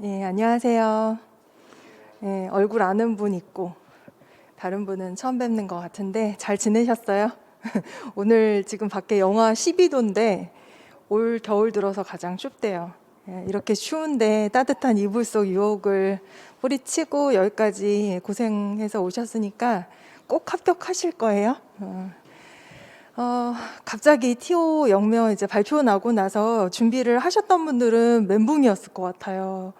네, 안녕하세요. 네, 얼굴 아는 분 있고 다른 분은 처음 뵙는 것 같은데 잘 지내셨어요? 오늘 지금 밖에 영하 12도인데 올 겨울 들어서 가장 춥대요. 이렇게 추운데 따뜻한 이불 속 유혹을 뿌리치고 여기까지 고생해서 오셨으니까 꼭 합격하실 거예요. 갑자기 TO 영명 이제 발표 나고 나서 준비를 하셨던 분들은 멘붕이었을 것 같아요.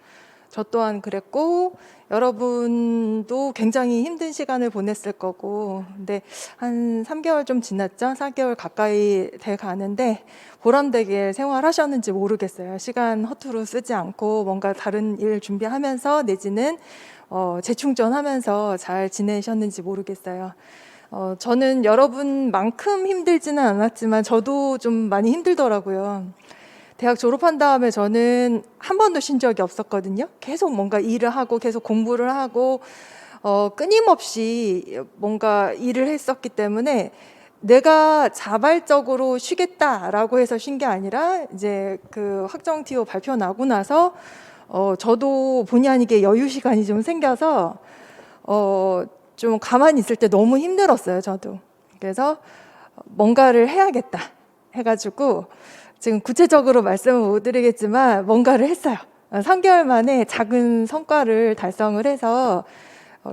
저 또한 그랬고 여러분도 굉장히 힘든 시간을 보냈을 거고, 근데 한 3개월 좀 지났죠? 4개월 가까이 돼 가는데 보람되게 생활하셨는지 모르겠어요. 시간 허투루 쓰지 않고 뭔가 다른 일 준비하면서 내지는 재충전하면서 잘 지내셨는지 모르겠어요. 저는 여러분만큼 힘들지는 않았지만 저도 좀 많이 힘들더라고요. 대학 졸업한 다음에 저는 한 번도 쉰 적이 없었거든요. 계속 뭔가 일을 하고 계속 공부를 하고 끊임없이 뭔가 일을 했었기 때문에 내가 자발적으로 쉬겠다라고 해서 쉰 게 아니라 이제 그 확정 TO 발표 나고 나서 저도 본의 아니게 여유 시간이 좀 생겨서 좀 가만히 있을 때 너무 힘들었어요, 저도. 그래서 뭔가를 해야겠다 해가지고 지금 구체적으로 말씀을 못 드리겠지만 뭔가를 했어요. 3개월 만에 작은 성과를 달성을 해서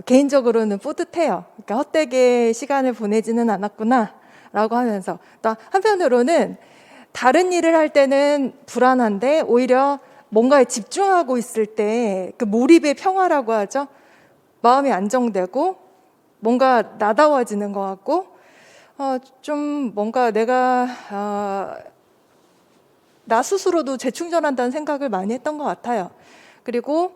개인적으로는 뿌듯해요. 그러니까 헛되게 시간을 보내지는 않았구나 라고 하면서, 또 한편으로는 다른 일을 할 때는 불안한데 오히려 뭔가에 집중하고 있을 때 그 몰입의 평화라고 하죠. 마음이 안정되고 뭔가 나다워지는 것 같고 좀 뭔가 내가 나 스스로도 재충전한다는 생각을 많이 했던 것 같아요. 그리고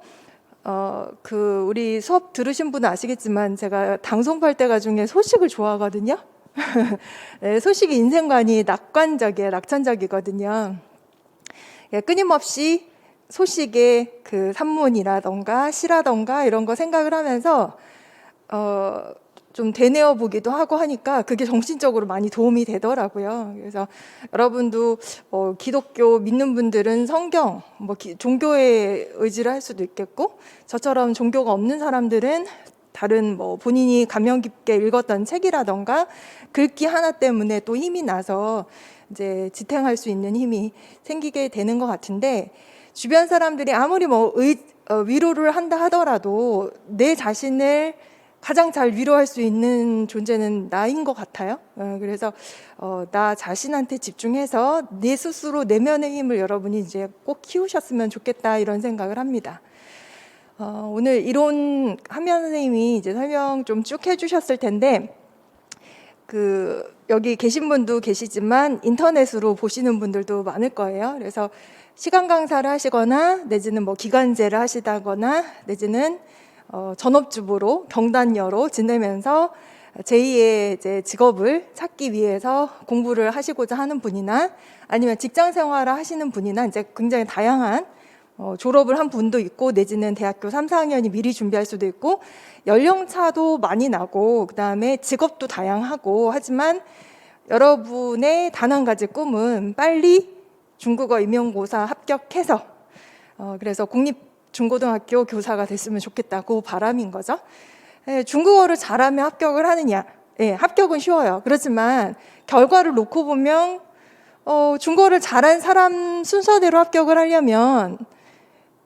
우리 수업 들으신 분은 아시겠지만 제가 당송팔대가 중에 소식을 좋아하거든요. 네, 소식이 인생관이 낙관적이에요. 낙천적이거든요. 예, 끊임없이 소식의 그 산문이라던가 시라던가 이런 거 생각을 하면서 좀 되뇌어 보기도 하고 하니까 그게 정신적으로 많이 도움이 되더라고요. 그래서 여러분도 기독교 믿는 분들은 성경, 종교에 의지를 할 수도 있겠고, 저처럼 종교가 없는 사람들은 다른 본인이 감명 깊게 읽었던 책이라던가 글귀 하나 때문에 또 힘이 나서 이제 지탱할 수 있는 힘이 생기게 되는 것 같은데, 주변 사람들이 아무리 위로를 한다 하더라도 내 자신을 가장 잘 위로할 수 있는 존재는 나인 것 같아요. 그래서 나 자신한테 집중해서 내 스스로 내면의 힘을 여러분이 이제 꼭 키우셨으면 좋겠다 이런 생각을 합니다. 오늘 이론 한면 선생님이 이제 설명 좀 쭉 해주셨을 텐데 여기 계신 분도 계시지만 인터넷으로 보시는 분들도 많을 거예요. 그래서 시간 강사를 하시거나 내지는 기간제를 하시다거나 내지는 전업주부로 경단녀로 지내면서 제2의 이제 직업을 찾기 위해서 공부를 하시고자 하는 분이나 아니면 직장 생활을 하시는 분이나 이제 굉장히 다양한 졸업을 한 분도 있고 내지는 대학교 3, 4학년이 미리 준비할 수도 있고 연령차도 많이 나고 그다음에 직업도 다양하고 하지만 여러분의 단 한 가지 꿈은 빨리 중국어 임용고사 합격해서 그래서 중고등학교 교사가 됐으면 좋겠다고 바람인 거죠. 중국어를 잘하면 합격을 하느냐? 합격은 쉬워요. 그렇지만 결과를 놓고 보면 중국어를 잘한 사람 순서대로 합격을 하려면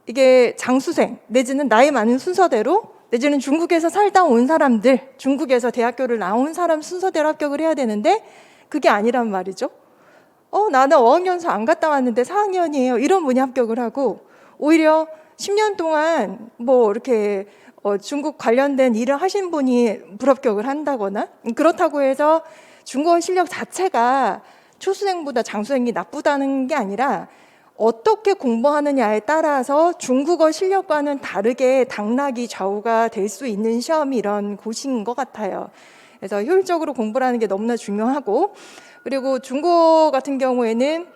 이게 장수생 내지는 나이 많은 순서대로 내지는 중국에서 살다 온 사람들, 중국에서 대학교를 나온 사람 순서대로 합격을 해야 되는데 그게 아니란 말이죠. 나는 어학연수 안 갔다 왔는데 4학년이에요. 이런 분이 합격을 하고 오히려 10년 동안 이렇게 중국 관련된 일을 하신 분이 불합격을 한다거나, 그렇다고 해서 중국어 실력 자체가 초수생보다 장수생이 나쁘다는 게 아니라 어떻게 공부하느냐에 따라서 중국어 실력과는 다르게 당락이 좌우가 될 수 있는 시험이 이런 곳인 것 같아요. 그래서 효율적으로 공부를 하는 게 너무나 중요하고, 그리고 중국어 같은 경우에는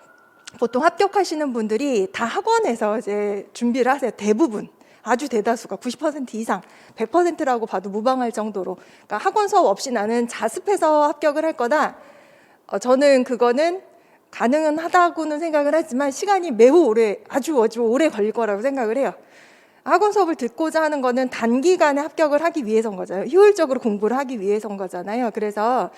보통 합격하시는 분들이 다 학원에서 이제 준비를 하세요. 대부분 아주 대다수가 90% 이상 100%라고 봐도 무방할 정도로, 그러니까 학원 수업 없이 나는 자습해서 합격을 할 거다. 저는 그거는 가능은 하다고는 생각을 하지만 시간이 매우 오래, 아주 오래 걸릴 거라고 생각을 해요. 학원 수업을 듣고자 하는 거는 단기간에 합격을 하기 위해서인 거잖아요. 효율적으로 공부를 하기 위해서인 거잖아요. 그래서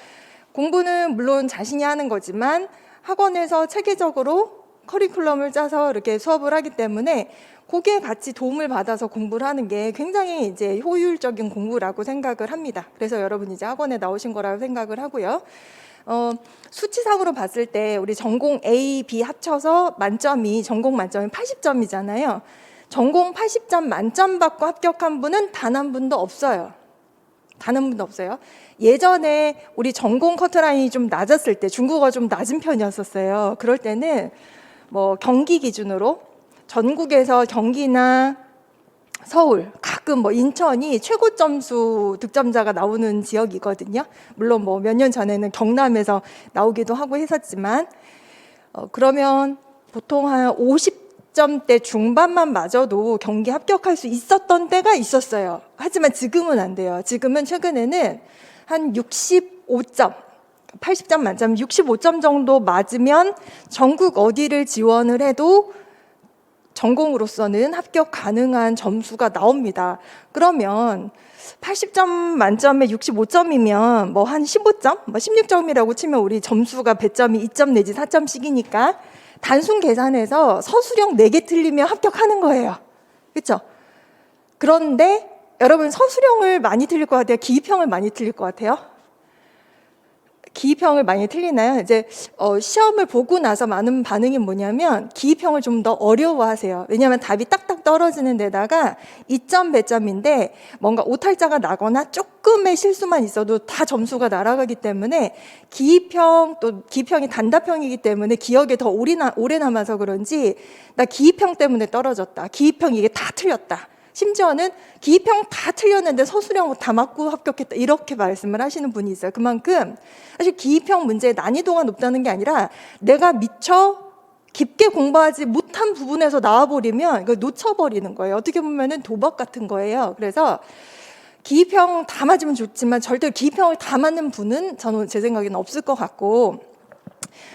공부는 물론 자신이 하는 거지만 학원에서 체계적으로 커리큘럼을 짜서 이렇게 수업을 하기 때문에 거기에 같이 도움을 받아서 공부를 하는 게 굉장히 이제 효율적인 공부라고 생각을 합니다. 그래서 여러분 이제 학원에 나오신 거라고 생각을 하고요. 수치상으로 봤을 때 우리 전공 A, B 합쳐서 전공 만점이 80점이잖아요. 전공 80점 만점 받고 합격한 분은 단 한 분도 없어요. 단 한 분도 없어요. 예전에 우리 전공 커트라인이 좀 낮았을 때, 중국어가 좀 낮은 편이었었어요. 그럴 때는 뭐 경기 기준으로 전국에서 경기나 서울, 가끔 뭐 인천이 최고 점수 득점자가 나오는 지역이거든요. 물론 뭐 몇 년 전에는 경남에서 나오기도 하고 했었지만, 그러면 보통 한 50점대 중반만 맞아도 경기 합격할 수 있었던 때가 있었어요. 하지만 지금은 안 돼요. 지금은 최근에는 한 65점, 80점 만점 65점 정도 맞으면 전국 어디를 지원을 해도 전공으로서는 합격 가능한 점수가 나옵니다. 그러면 80점 만점에 65점이면 뭐 한 15점, 뭐 16점이라고 치면 우리 점수가 배점이 2점 내지 4점씩이니까 단순 계산해서 서술형 4개 틀리면 합격하는 거예요. 그렇죠? 그런데 여러분 서술형을 많이 틀릴 것 같아요? 기입형을 많이 틀릴 것 같아요? 기입형을 많이 틀리나요? 이제 시험을 보고 나서 많은 반응이 뭐냐면 기입형을 좀 더 어려워하세요. 왜냐하면 답이 딱딱 떨어지는 데다가 2점 배점인데 뭔가 오탈자가 나거나 조금의 실수만 있어도 다 점수가 날아가기 때문에 기입형이 단답형이기 때문에 기억에 더 오래 남아서 그런지 나 기입형 때문에 떨어졌다. 기입형 이게 다 틀렸다. 심지어는 기입형 다 틀렸는데 서술형 다 맞고 합격했다 이렇게 말씀을 하시는 분이 있어요. 그만큼 사실 기입형 문제의 난이도가 높다는 게 아니라 내가 미처 깊게 공부하지 못한 부분에서 나와버리면 이걸 놓쳐버리는 거예요. 어떻게 보면은 도박 같은 거예요. 그래서 기입형 다 맞으면 좋지만 절대 기입형을 다 맞는 분은 저는 제 생각에는 없을 것 같고,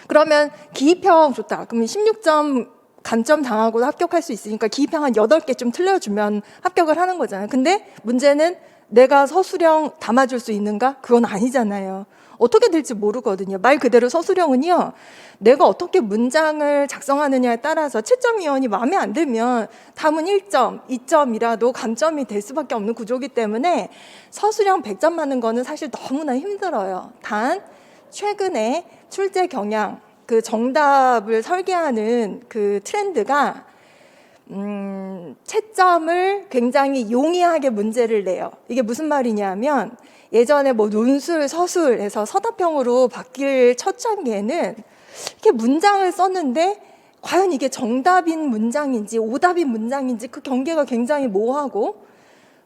그러면 기입형 좋다. 그러면 16점 감점 당하고 합격할 수 있으니까 기입형 한 8개 좀 틀려주면 합격을 하는 거잖아요. 근데 문제는 내가 서술형 다 맞을 수 있는가? 그건 아니잖아요. 어떻게 될지 모르거든요. 말 그대로 서술형은요, 내가 어떻게 문장을 작성하느냐에 따라서 채점위원이 마음에 안 들면 답은 1점, 2점이라도 감점이 될 수밖에 없는 구조이기 때문에 서술형 100점 맞는 거는 사실 너무나 힘들어요. 단 최근에 출제 경향, 그 정답을 설계하는 그 트렌드가 채점을 굉장히 용이하게 문제를 내요. 이게 무슨 말이냐면 예전에 뭐 논술, 서술 해서 서답형으로 바뀔 첫 단계는 이렇게 문장을 썼는데 과연 이게 정답인 문장인지 오답인 문장인지 그 경계가 굉장히 모호하고,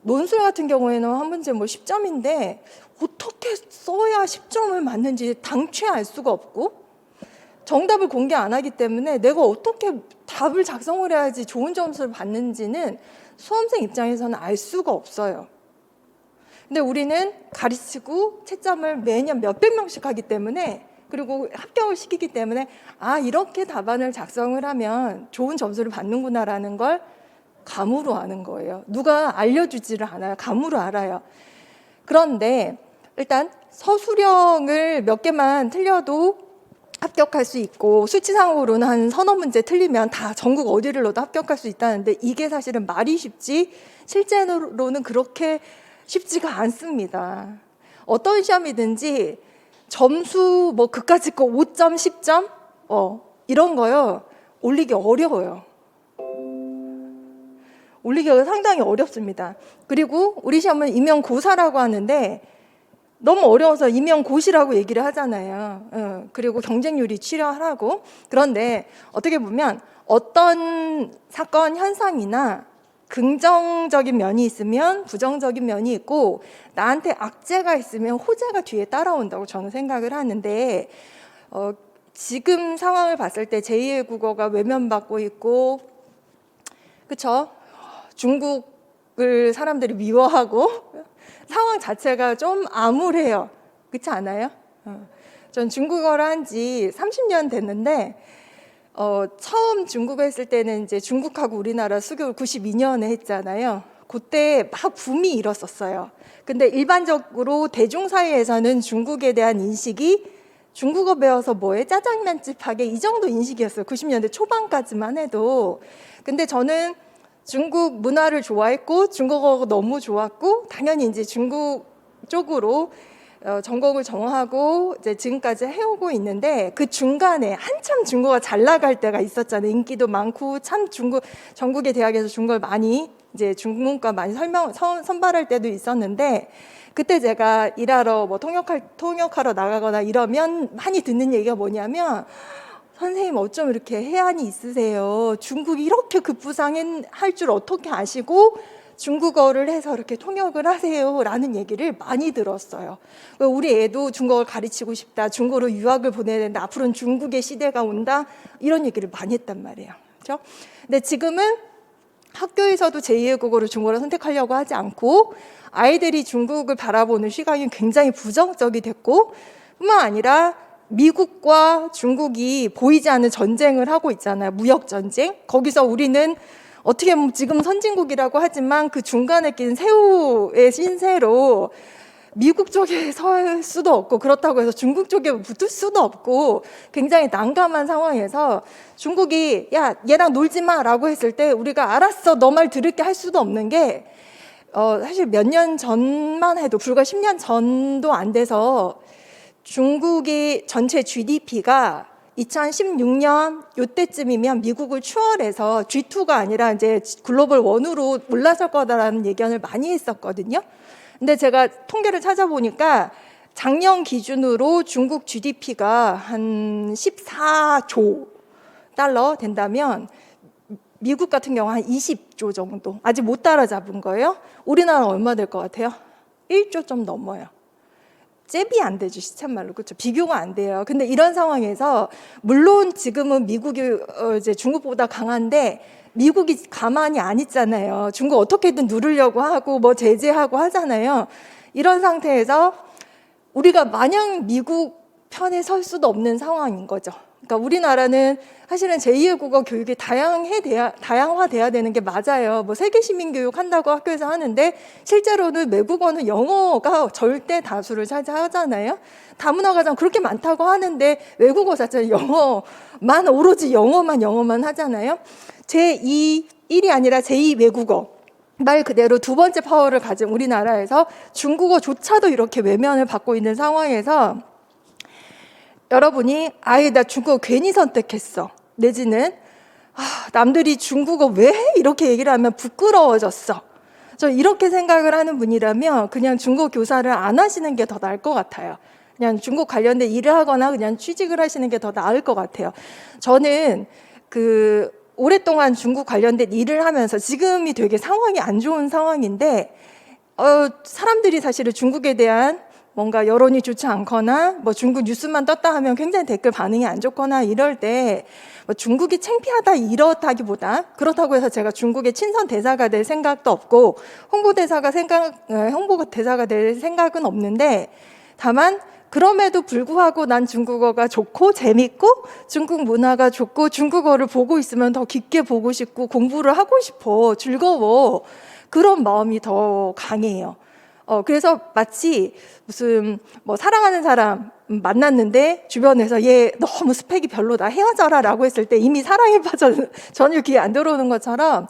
논술 같은 경우에는 한 문제 뭐 10점인데 어떻게 써야 10점을 맞는지 당최 알 수가 없고, 정답을 공개 안 하기 때문에 내가 어떻게 답을 작성을 해야지 좋은 점수를 받는지는 수험생 입장에서는 알 수가 없어요. 근데 우리는 가르치고 채점을 매년 몇백 명씩 하기 때문에, 그리고 합격을 시키기 때문에 이렇게 답안을 작성을 하면 좋은 점수를 받는구나라는 걸 감으로 아는 거예요. 누가 알려주지를 않아요. 감으로 알아요. 그런데 일단 서술형을 몇 개만 틀려도 합격할 수 있고, 수치상으로는 한 서너 문제 틀리면 다 전국 어디를 넣어도 합격할 수 있다는데 이게 사실은 말이 쉽지 실제로는 그렇게 쉽지가 않습니다. 어떤 시험이든지 점수 뭐 그까짓 거 5점, 10점 이런 거요 올리기 어려워요. 올리기가 상당히 어렵습니다. 그리고 우리 시험은 임용고사라고 하는데 너무 어려워서 임용고시라고 얘기를 하잖아요. 그리고 경쟁률이 치열하고. 그런데 어떻게 보면 어떤 사건 현상이나 긍정적인 면이 있으면 부정적인 면이 있고, 나한테 악재가 있으면 호재가 뒤에 따라온다고 저는 생각을 하는데, 지금 상황을 봤을 때 제2의 국어가 외면받고 있고, 그쵸? 중국을 사람들이 미워하고 상황 자체가 좀 암울해요. 그렇지 않아요? 전 중국어를 한 지 30년 됐는데 처음 중국어 했을 때는 이제 중국하고 우리나라 수교를 92년에 했잖아요. 그때 막 붐이 일었었어요. 근데 일반적으로 대중 사이에서는 중국에 대한 인식이 중국어 배워서 뭐해? 짜장면집 하게 이 정도 인식이었어요. 90년대 초반까지만 해도. 근데 저는 중국 문화를 좋아했고 중국어가 너무 좋았고 당연히 이제 중국 쪽으로 전공을 정하고 이제 지금까지 해오고 있는데 그 중간에 한참 중국어가 잘 나갈 때가 있었잖아요. 인기도 많고 참 전국의 대학에서 중국어를 많이 이제 중문과 많이 선발할 때도 있었는데 그때 제가 일하러 뭐 통역하러 나가거나 이러면 많이 듣는 얘기가 뭐냐면 선생님 어쩜 이렇게 해안이 있으세요? 중국이 이렇게 급부상할 줄 어떻게 아시고 중국어를 해서 이렇게 통역을 하세요? 라는 얘기를 많이 들었어요. 우리 애도 중국어를 가르치고 싶다. 중국어로 유학을 보내야 된다. 앞으로는 중국의 시대가 온다. 이런 얘기를 많이 했단 말이에요. 그렇죠? 근데 지금은 학교에서도 제2외국어로 중국어를 선택하려고 하지 않고 아이들이 중국을 바라보는 시각이 굉장히 부정적이 됐고 뿐만 아니라 미국과 중국이 보이지 않는 전쟁을 하고 있잖아요. 무역 전쟁. 거기서 우리는 어떻게 보면 지금 선진국이라고 하지만 그 중간에 낀 새우의 신세로 미국 쪽에 설 수도 없고 그렇다고 해서 중국 쪽에 붙을 수도 없고 굉장히 난감한 상황에서 중국이 야 얘랑 놀지 마라고 했을 때 우리가 알았어 너 말 들을게 할 수도 없는 게 사실 몇 년 전만 해도 불과 10년 전도 안 돼서 중국이 전체 GDP가 2016년 요때쯤이면 미국을 추월해서 G2가 아니라 이제 글로벌 1으로 올라설 거다라는 예견을 많이 했었거든요. 근데 제가 통계를 찾아보니까 작년 기준으로 중국 GDP가 한 14조 달러 된다면 미국 같은 경우 한 20조 정도 아직 못 따라잡은 거예요. 우리나라는 얼마 될 것 같아요? 1조 좀 넘어요. 잽이 안 되죠, 시참말로. 그렇죠. 비교가 안 돼요. 근데 이런 상황에서 물론 지금은 미국이 이제 중국보다 강한데 미국이 가만히 안 있잖아요. 중국 어떻게든 누르려고 하고 뭐 제재하고 하잖아요. 이런 상태에서 우리가 마냥 미국 편에 설 수도 없는 상황인 거죠. 그러니까 우리나라는 사실은 제2외국어 교육이 다양화돼야 되는 게 맞아요. 뭐 세계 시민 교육 한다고 학교에서 하는데 실제로는 외국어는 영어가 절대 다수를 차지하잖아요. 다문화 가정 그렇게 많다고 하는데 외국어 자체는 영어만 오로지 영어만 하잖아요. 제1이 아니라 제2외국어. 말 그대로 두 번째 파워를 가진 우리나라에서 중국어조차도 이렇게 외면을 받고 있는 상황에서 여러분이 아예 나 중국어 괜히 선택했어 내지는 남들이 중국어 왜 이렇게 얘기를 하면 부끄러워졌어 저 이렇게 생각을 하는 분이라면 그냥 중국어 교사를 안 하시는 게 더 나을 것 같아요. 그냥 중국 관련된 일을 하거나 그냥 취직을 하시는 게 더 나을 것 같아요. 저는 오랫동안 중국 관련된 일을 하면서 지금이 되게 상황이 안 좋은 상황인데 사람들이 사실은 중국에 대한 뭔가 여론이 좋지 않거나 뭐 중국 뉴스만 떴다 하면 굉장히 댓글 반응이 안 좋거나 이럴 때 뭐 중국이 창피하다 이렇다기보다 그렇다고 해서 제가 중국의 친선 대사가 될 생각도 없고 홍보 대사가 될 생각은 없는데 다만 그럼에도 불구하고 난 중국어가 좋고 재밌고 중국 문화가 좋고 중국어를 보고 있으면 더 깊게 보고 싶고 공부를 하고 싶어 즐거워 그런 마음이 더 강해요. 그래서 마치 무슨 뭐 사랑하는 사람 만났는데 주변에서 얘 너무 스펙이 별로다 헤어져라 라고 했을 때 이미 사랑에 빠져 전혀 귀에 안 들어오는 것처럼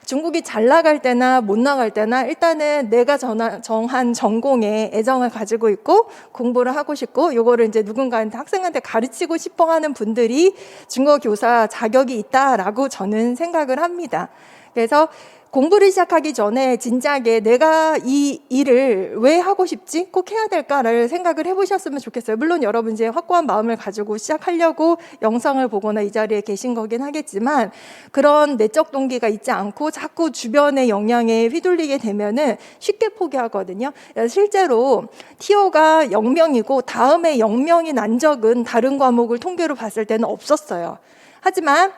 중국이 잘 나갈 때나 못 나갈 때나 일단은 내가 정한 전공에 애정을 가지고 있고 공부를 하고 싶고 요거를 이제 누군가한테 학생한테 가르치고 싶어 하는 분들이 중국어 교사 자격이 있다라고 저는 생각을 합니다. 그래서 공부를 시작하기 전에 진작에 내가 이 일을 왜 하고 싶지? 꼭 해야 될까를 생각을 해보셨으면 좋겠어요. 물론 여러분 이제 확고한 마음을 가지고 시작하려고 영상을 보거나 이 자리에 계신 거긴 하겠지만 그런 내적 동기가 있지 않고 자꾸 주변의 영향에 휘둘리게 되면은 쉽게 포기하거든요. 실제로 티오가 0명이고 다음에 0명이 난 적은 다른 과목을 통계로 봤을 때는 없었어요. 하지만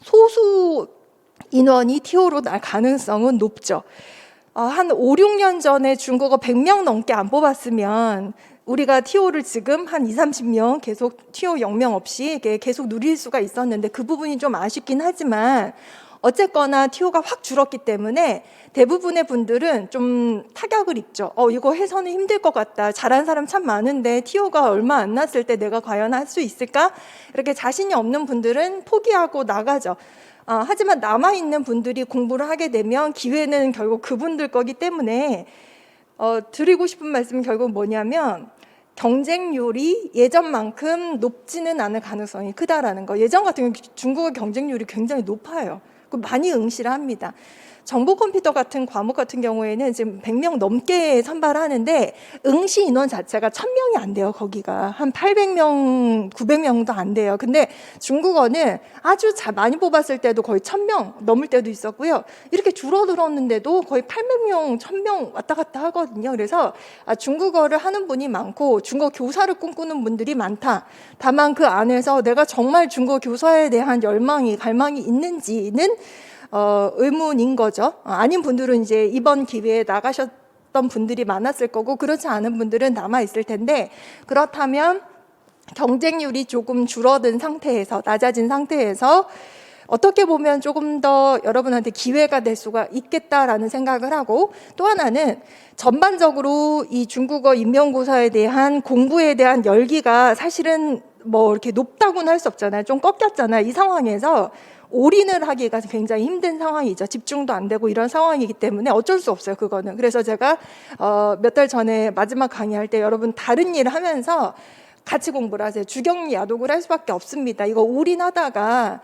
소수 인원이 티오로 날 가능성은 높죠. 한 5, 6년 전에 중국어 100명 넘게 안 뽑았으면 우리가 TO를 지금 한 20-30명 계속 TO 영명 없이 계속 누릴 수가 있었는데 그 부분이 좀 아쉽긴 하지만 어쨌거나 TO가 확 줄었기 때문에 대부분의 분들은 좀 타격을 입죠. 이거 해서는 힘들 것 같다. 잘한 사람 참 많은데 TO가 얼마 안 났을 때 내가 과연 할 수 있을까? 이렇게 자신이 없는 분들은 포기하고 나가죠. 하지만 남아있는 분들이 공부를 하게 되면 기회는 결국 그분들 거기 때문에 드리고 싶은 말씀은 결국 뭐냐면 경쟁률이 예전만큼 높지는 않을 가능성이 크다라는 거. 예전 같은 경우 중국어 경쟁률이 굉장히 높아요. 많이 응시를 합니다. 정보 컴퓨터 같은 과목 같은 경우에는 지금 100명 넘게 선발하는데 응시 인원 자체가 1000명이 안 돼요. 거기가 한 800명, 900명도 안 돼요. 근데 중국어는 아주 많이 뽑았을 때도 거의 1000명 넘을 때도 있었고요. 이렇게 줄어들었는데도 거의 800명, 1000명 왔다 갔다 하거든요. 그래서 중국어를 하는 분이 많고 중국어 교사를 꿈꾸는 분들이 많다. 다만 그 안에서 내가 정말 중국어 교사에 대한 열망이, 갈망이 있는지는 의문인 거죠. 아닌 분들은 이제 이번 기회에 나가셨던 분들이 많았을 거고 그렇지 않은 분들은 남아 있을 텐데 그렇다면 경쟁률이 조금 줄어든 상태에서 낮아진 상태에서 어떻게 보면 조금 더 여러분한테 기회가 될 수가 있겠다라는 생각을 하고 또 하나는 전반적으로 이 중국어 임용고사에 대한 공부에 대한 열기가 사실은 뭐 이렇게 높다고는 할 수 없잖아요. 좀 꺾였잖아요. 이 상황에서 올인을 하기가 굉장히 힘든 상황이죠. 집중도 안 되고 이런 상황이기 때문에 어쩔 수 없어요. 그거는. 그래서 제가 몇 달 전에 마지막 강의할 때 여러분 다른 일을 하면서 같이 공부를 하세요. 주경 야독을 할 수밖에 없습니다. 이거 올인하다가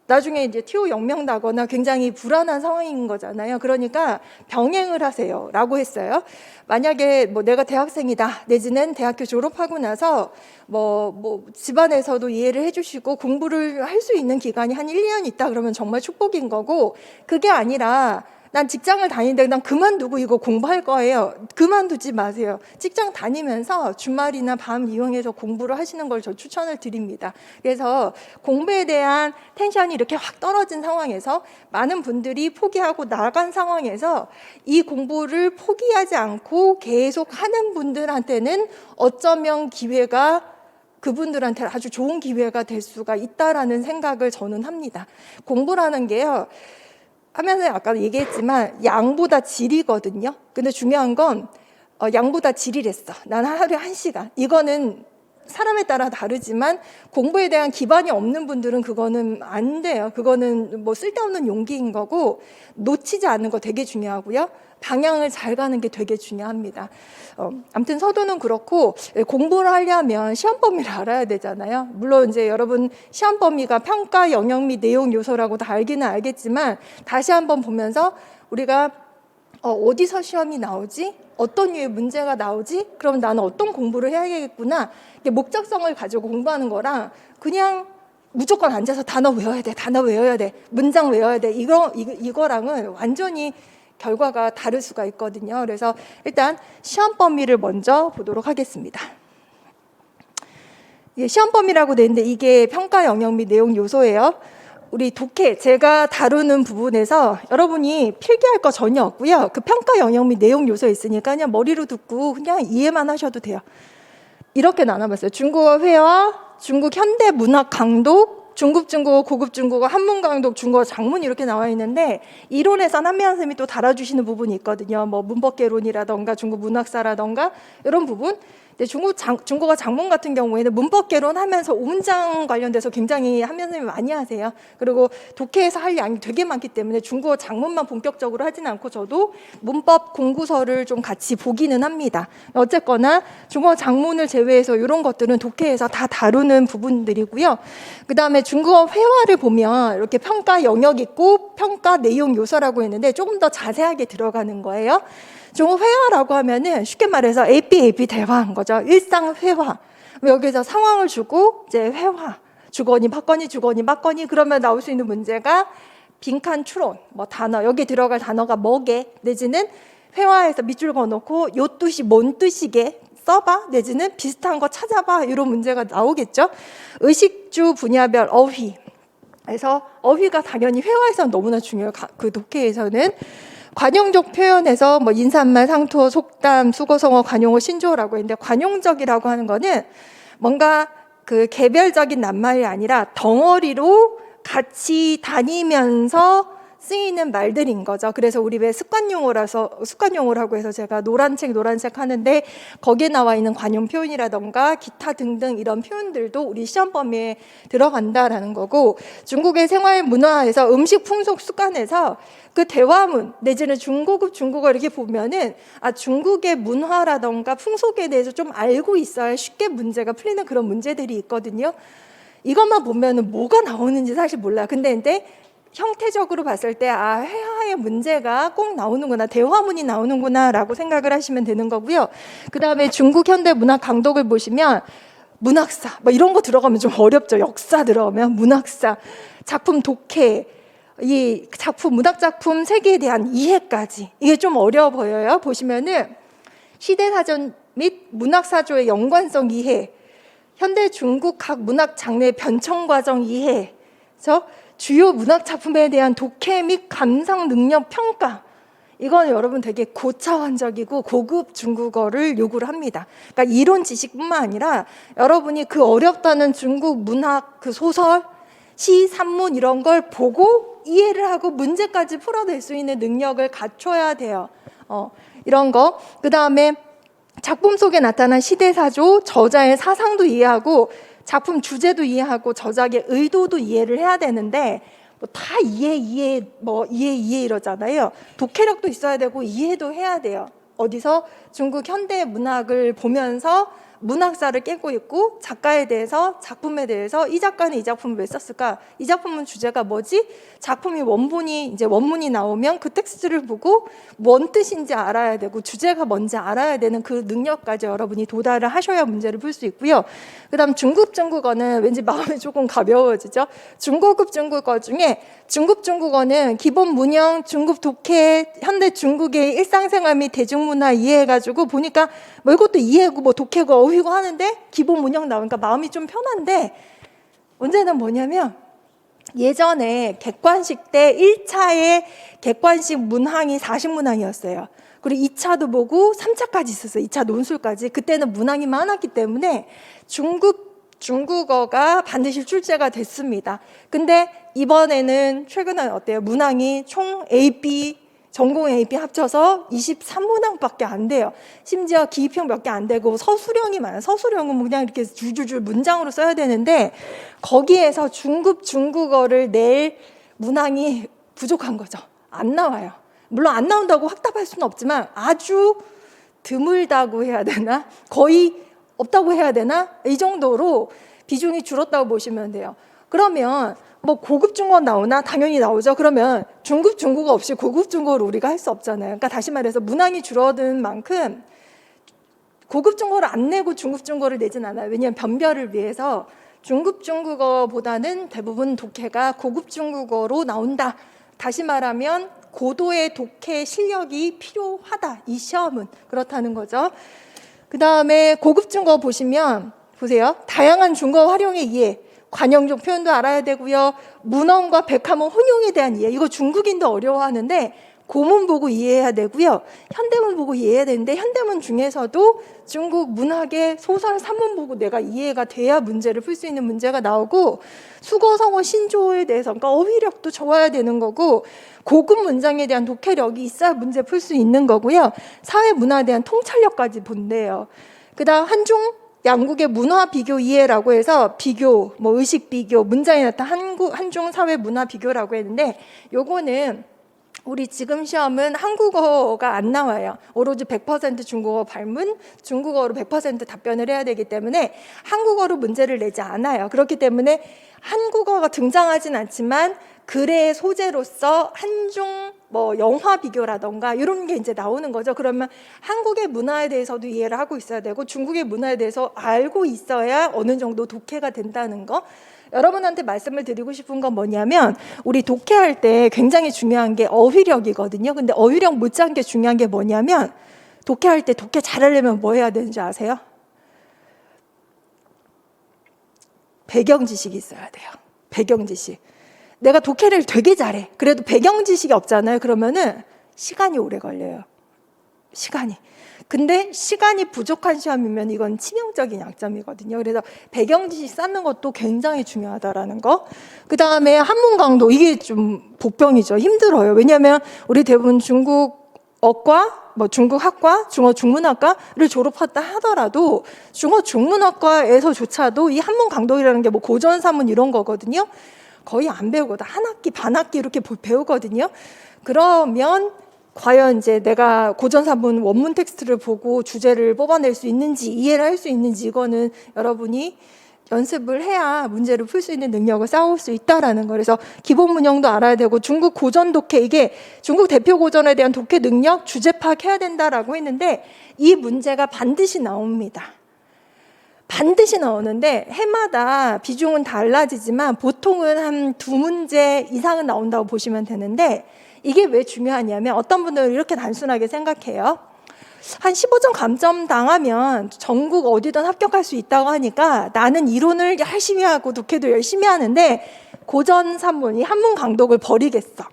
나중에 이제 TO 영명 나거나 굉장히 불안한 상황인 거잖아요. 그러니까 병행을 하세요 라고 했어요. 만약에 뭐 내가 대학생이다 내지는 대학교 졸업하고 나서 뭐 집안에서도 이해를 해주시고 공부를 할 수 있는 기간이 한 1-2년 있다 그러면 정말 축복인 거고 그게 아니라 난 직장을 다니는데 난 그만두고 이거 공부할 거예요. 그만두지 마세요. 직장 다니면서 주말이나 밤 이용해서 공부를 하시는 걸 저 추천을 드립니다. 그래서 공부에 대한 텐션이 이렇게 확 떨어진 상황에서 많은 분들이 포기하고 나간 상황에서 이 공부를 포기하지 않고 계속 하는 분들한테는 어쩌면 기회가 그분들한테 아주 좋은 기회가 될 수가 있다라는 생각을 저는 합니다. 공부라는 게요. 하면서 아까 얘기했지만 양보다 질이거든요. 근데 중요한 건 양보다 질이랬어. 난 하루에 1시간. 이거는 사람에 따라 다르지만 공부에 대한 기반이 없는 분들은 그거는 안 돼요. 그거는 뭐 쓸데없는 용기인 거고 놓치지 않는 거 되게 중요하고요. 방향을 잘 가는 게 되게 중요합니다. 아무튼 서두는 그렇고 공부를 하려면 시험 범위를 알아야 되잖아요. 물론 이제 여러분 시험 범위가 평가 영역 및 내용 요소라고 다 알기는 알겠지만 다시 한번 보면서 우리가 어디서 시험이 나오지? 어떤 류의 문제가 나오지? 그럼 나는 어떤 공부를 해야겠구나. 이게 목적성을 가지고 공부하는 거랑 그냥 무조건 앉아서 단어 외워야 돼, 단어 외워야 돼, 문장 외워야 돼. 이거랑은 완전히 결과가 다를 수가 있거든요. 그래서 일단 시험 범위를 먼저 보도록 하겠습니다. 시험 범위라고 돼 있는데 이게 평가 영역 및 내용 요소예요. 우리 독해 제가 다루는 부분에서 여러분이 필기할 거 전혀 없고요. 그 평가 영역 및 내용 요소에 있으니까 그냥 머리로 듣고 그냥 이해만 하셔도 돼요. 이렇게 나눠봤어요. 중국어 회화, 중국 현대 문학 강독, 중급 중국어, 고급 중국어, 한문 강독, 중국어 장문 이렇게 나와 있는데 이론에선 한미안 선생님이 또 달아주시는 부분이 있거든요. 뭐 문법개론이라던가 중국 문학사라던가 이런 부분. 근데 중국어 장문 같은 경우에는 문법개론 하면서 오문장 관련돼서 굉장히 한미안 선생님이 많이 하세요. 그리고 독해에서 할 양이 되게 많기 때문에 중국어 장문만 본격적으로 하진 않고 저도 문법 공구서를 좀 같이 보기는 합니다. 어쨌거나 중국어 장문을 제외해서 이런 것들은 독해에서 다 다루는 부분들이고요. 그 다음에 중국어 회화를 보면 이렇게 평가 영역 있고 평가 내용 요소라고 했는데 조금 더 자세하게 들어가는 거예요. 중국어 회화라고 하면은 쉽게 말해서 AP 대화한 거죠. 일상 회화. 여기서 상황을 주고 이제 회화. 주거니 받거니 주거니 맞거니 그러면 나올 수 있는 문제가 빈칸 추론, 뭐 단어 여기 들어갈 단어가 뭐게 내지는 회화에서 밑줄 그어놓고 요 뜻이 뭔 뜻이게 써봐 내지는 비슷한 거 찾아봐 이런 문제가 나오겠죠. 의식주 분야별 어휘. 그래서 어휘가 당연히 회화에서는 너무나 중요해요. 그 독해에서는 관용적 표현에서 뭐 인사말, 상투어, 속담, 수거성어, 관용어, 신조어라고 했는데, 관용적이라고 하는 거는 뭔가 그 개별적인 낱말이 아니라 덩어리로 같이 다니면서 쓰이는 말들인 거죠. 그래서 우리 왜 습관용어라고 해서 제가 노란 책 하는데 거기에 나와 있는 관용 표현이라던가 기타 등등 이런 표현들도 우리 시험 범위에 들어간다라는 거고, 중국의 생활 문화에서 음식 풍속 습관에서 그 대화문 내지는 중고급 중국어 이렇게 보면은 중국의 문화라던가 풍속에 대해서 좀 알고 있어야 쉽게 문제가 풀리는 그런 문제들이 있거든요. 이것만 보면은 뭐가 나오는지 사실 몰라요. 근데 형태적으로 봤을 때 회화의 문제가 꼭 나오는구나, 대화문이 나오는구나 라고 생각을 하시면 되는 거고요. 그 다음에 중국 현대 문학 강독을 보시면 문학사 뭐 이런 거 들어가면 좀 어렵죠. 역사 들어가면 문학사, 작품 독해, 이 작품, 문학 작품 세계에 대한 이해까지 이게 좀 어려워 보여요. 보시면은 시대사전 및 문학사조의 연관성 이해, 현대 중국 각 문학 장르의 변천 과정 이해, 그래서 주요 문학 작품에 대한 독해 및 감상 능력 평가, 이건 여러분 되게 고차원적이고 고급 중국어를 요구를 합니다. 그러니까 이론 지식뿐만 아니라 여러분이 그 어렵다는 중국 문학 그 소설, 시, 산문 이런 걸 보고 이해를 하고 문제까지 풀어낼 수 있는 능력을 갖춰야 돼요. 이런 거. 그 다음에 작품 속에 나타난 시대사조, 저자의 사상도 이해하고 작품 주제도 이해하고 저작의 의도도 이해를 해야 되는데 뭐 다 이해 이러잖아요. 독해력도 있어야 되고 이해도 해야 돼요. 어디서 중국 현대 문학을 보면서 문학사를 깨고 있고 작가에 대해서, 작품에 대해서 이 작가는 이 작품을 왜 썼을까? 이 작품은 주제가 뭐지? 작품이 원문이 나오면 그 텍스트를 보고 뭔 뜻인지 알아야 되고 주제가 뭔지 알아야 되는 그 능력까지 여러분이 도달을 하셔야 문제를 풀 수 있고요. 그다음 중급 중국어는 왠지 마음이 조금 가벼워지죠. 중고급 중국어 중에 중급 중국어는 기본 문형, 중급 독해, 현대 중국의 일상생활 및 대중문화 이해해가지고 보니까 뭐 이것도 이해고 뭐 독해고 어휘고 하는데 기본 문형 나오니까 마음이 좀 편한데, 문제는 뭐냐면 예전에 객관식 때 1차의 객관식 문항이 40문항이었어요. 그리고 2차도 보고 3차까지 있었어요. 2차 논술까지. 그때는 문항이 많았기 때문에 중국어가 반드시 출제가 됐습니다. 근데 이번에는 최근에 어때요? 문항이 총 AP, 전공 AP 합쳐서 23문항밖에 안 돼요. 심지어 기입형 몇 개 안 되고 서술형이 많아요. 서술형은 그냥 이렇게 줄줄줄 문장으로 써야 되는데 거기에서 중급 중국어를 낼 문항이 부족한 거죠. 안 나와요. 물론 안 나온다고 확답할 수는 없지만 아주 드물다고 해야 되나? 거의 없다고 해야 되나? 이 정도로 비중이 줄었다고 보시면 돼요. 그러면 뭐 고급 중국어 나오나? 당연히 나오죠. 그러면 중급 중국어 없이 고급 중국어를 우리가 할 수 없잖아요. 그러니까 다시 말해서 문항이 줄어든 만큼 고급 중국어를 안 내고 중급 중국어를 내진 않아요. 왜냐하면 변별을 위해서 중급 중국어보다는 대부분 독해가 고급 중국어로 나온다. 다시 말하면 고도의 독해 실력이 필요하다. 이 시험은 그렇다는 거죠. 그 다음에 고급 중국어 보시면 보세요. 다양한 중국어 활용의 이해, 관용적 표현도 알아야 되고요. 문헌과 백화문 혼용에 대한 이해, 이거 중국인도 어려워하는데 고문 보고 이해해야 되고요. 현대문 보고 이해해야 되는데 현대문 중에서도 중국 문학의 소설, 산문 보고 내가 이해가 돼야 문제를 풀 수 있는 문제가 나오고, 수거성어, 신조어에 대해서 그러니까 어휘력도 좋아야 되는 거고, 고급 문장에 대한 독해력이 있어야 문제 풀 수 있는 거고요. 사회 문화에 대한 통찰력까지 본대요. 그다음 한중 양국의 문화 비교 이해라고 해서 비교, 뭐 의식 비교, 문장에 나타난 한중 사회 문화 비교라고 했는데, 요거는 우리 지금 시험은 한국어가 안 나와요. 오로지 100% 중국어 발문, 중국어로 100% 답변을 해야 되기 때문에 한국어로 문제를 내지 않아요. 그렇기 때문에 한국어가 등장하진 않지만 글의 소재로서 한중 뭐 영화 비교라던가 이런 게 이제 나오는 거죠. 그러면 한국의 문화에 대해서도 이해를 하고 있어야 되고 중국의 문화에 대해서 알고 있어야 어느 정도 독해가 된다는 거. 여러분한테 말씀을 드리고 싶은 건 뭐냐면, 우리 독해할 때 굉장히 중요한 게 어휘력이거든요. 근데 어휘력 못지않게 중요한 게 뭐냐면, 독해할 때 독해 잘하려면 뭐 해야 되는지 아세요? 배경 지식이 있어야 돼요. 배경 지식. 내가 독해를 되게 잘해. 그래도 배경 지식이 없잖아요. 그러면은 시간이 오래 걸려요. 시간이. 근데 시간이 부족한 시험이면 이건 치명적인 약점이거든요. 그래서 배경 지식 쌓는 것도 굉장히 중요하다라는 거. 그 다음에 한문 강도, 이게 좀 복병이죠. 힘들어요. 왜냐하면 우리 대부분 중국어과 중국학과, 중어 중문학과를 졸업했다 하더라도 중어 중문학과에서조차도 이 한문 강독이라는 게 고전 사문 이런 거거든요. 거의 안 배우거든. 한 학기, 반 학기 이렇게 배우거든요. 그러면 과연 이제 내가 고전 사문 원문 텍스트를 보고 주제를 뽑아낼 수 있는지, 이해를 할 수 있는지, 이거는 여러분이 연습을 해야 문제를 풀 수 있는 능력을 쌓을 수 있다라는 거. 그래서 기본 문형도 알아야 되고, 중국 고전 독해, 이게 중국 대표 고전에 대한 독해 능력, 주제 파악해야 된다라고 했는데, 이 문제가 반드시 나옵니다. 반드시 나오는데 해마다 비중은 달라지지만 보통은 한 2문제 이상은 나온다고 보시면 되는데, 이게 왜 중요하냐면 어떤 분들은 이렇게 단순하게 생각해요. 한 15점 감점 당하면 전국 어디든 합격할 수 있다고 하니까 나는 이론을 열심히 하고 독해도 열심히 하는데 고전 산문, 이 한문 강독을 버리겠어.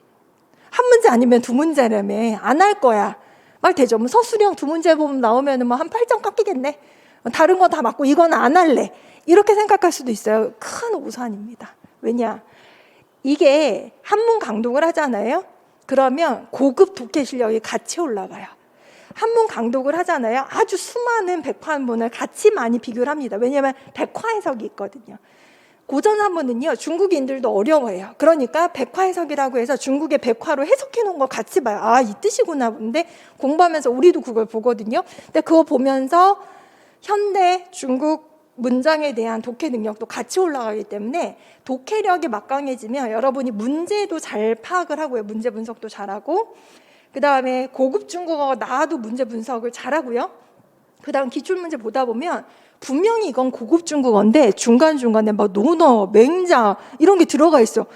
한 문제 아니면 2문제라며 안 할 거야. 말 되죠. 서술형 2문제 보면 나오면 한 8점 깎이겠네. 다른 거 다 맞고 이건 안 할래. 이렇게 생각할 수도 있어요. 큰 오산입니다. 왜냐? 이게 한문 강독을 하잖아요. 그러면 고급 독해 실력이 같이 올라가요. 한문 강독을 하잖아요. 아주 수많은 백화문을 같이 많이 비교를 합니다. 왜냐하면 백화 해석이 있거든요. 고전 한문은요, 중국인들도 어려워해요. 그러니까 백화 해석이라고 해서 중국의 백화로 해석해 놓은 거 같이 봐요. 아, 이 뜻이구나. 근데 공부하면서 우리도 그걸 보거든요. 근데 그거 보면서 현대 중국 문장에 대한 독해 능력도 같이 올라가기 때문에 독해력이 막강해지면 여러분이 문제도 잘 파악을 하고요. 문제 분석도 잘하고, 그 다음에 고급 중국어가 나와도 문제 분석을 잘하고요. 그 다음 기출문제 보다 보면 분명히 이건 고급 중국어인데 중간중간에 논어, 맹자 이런 게 들어가 있어.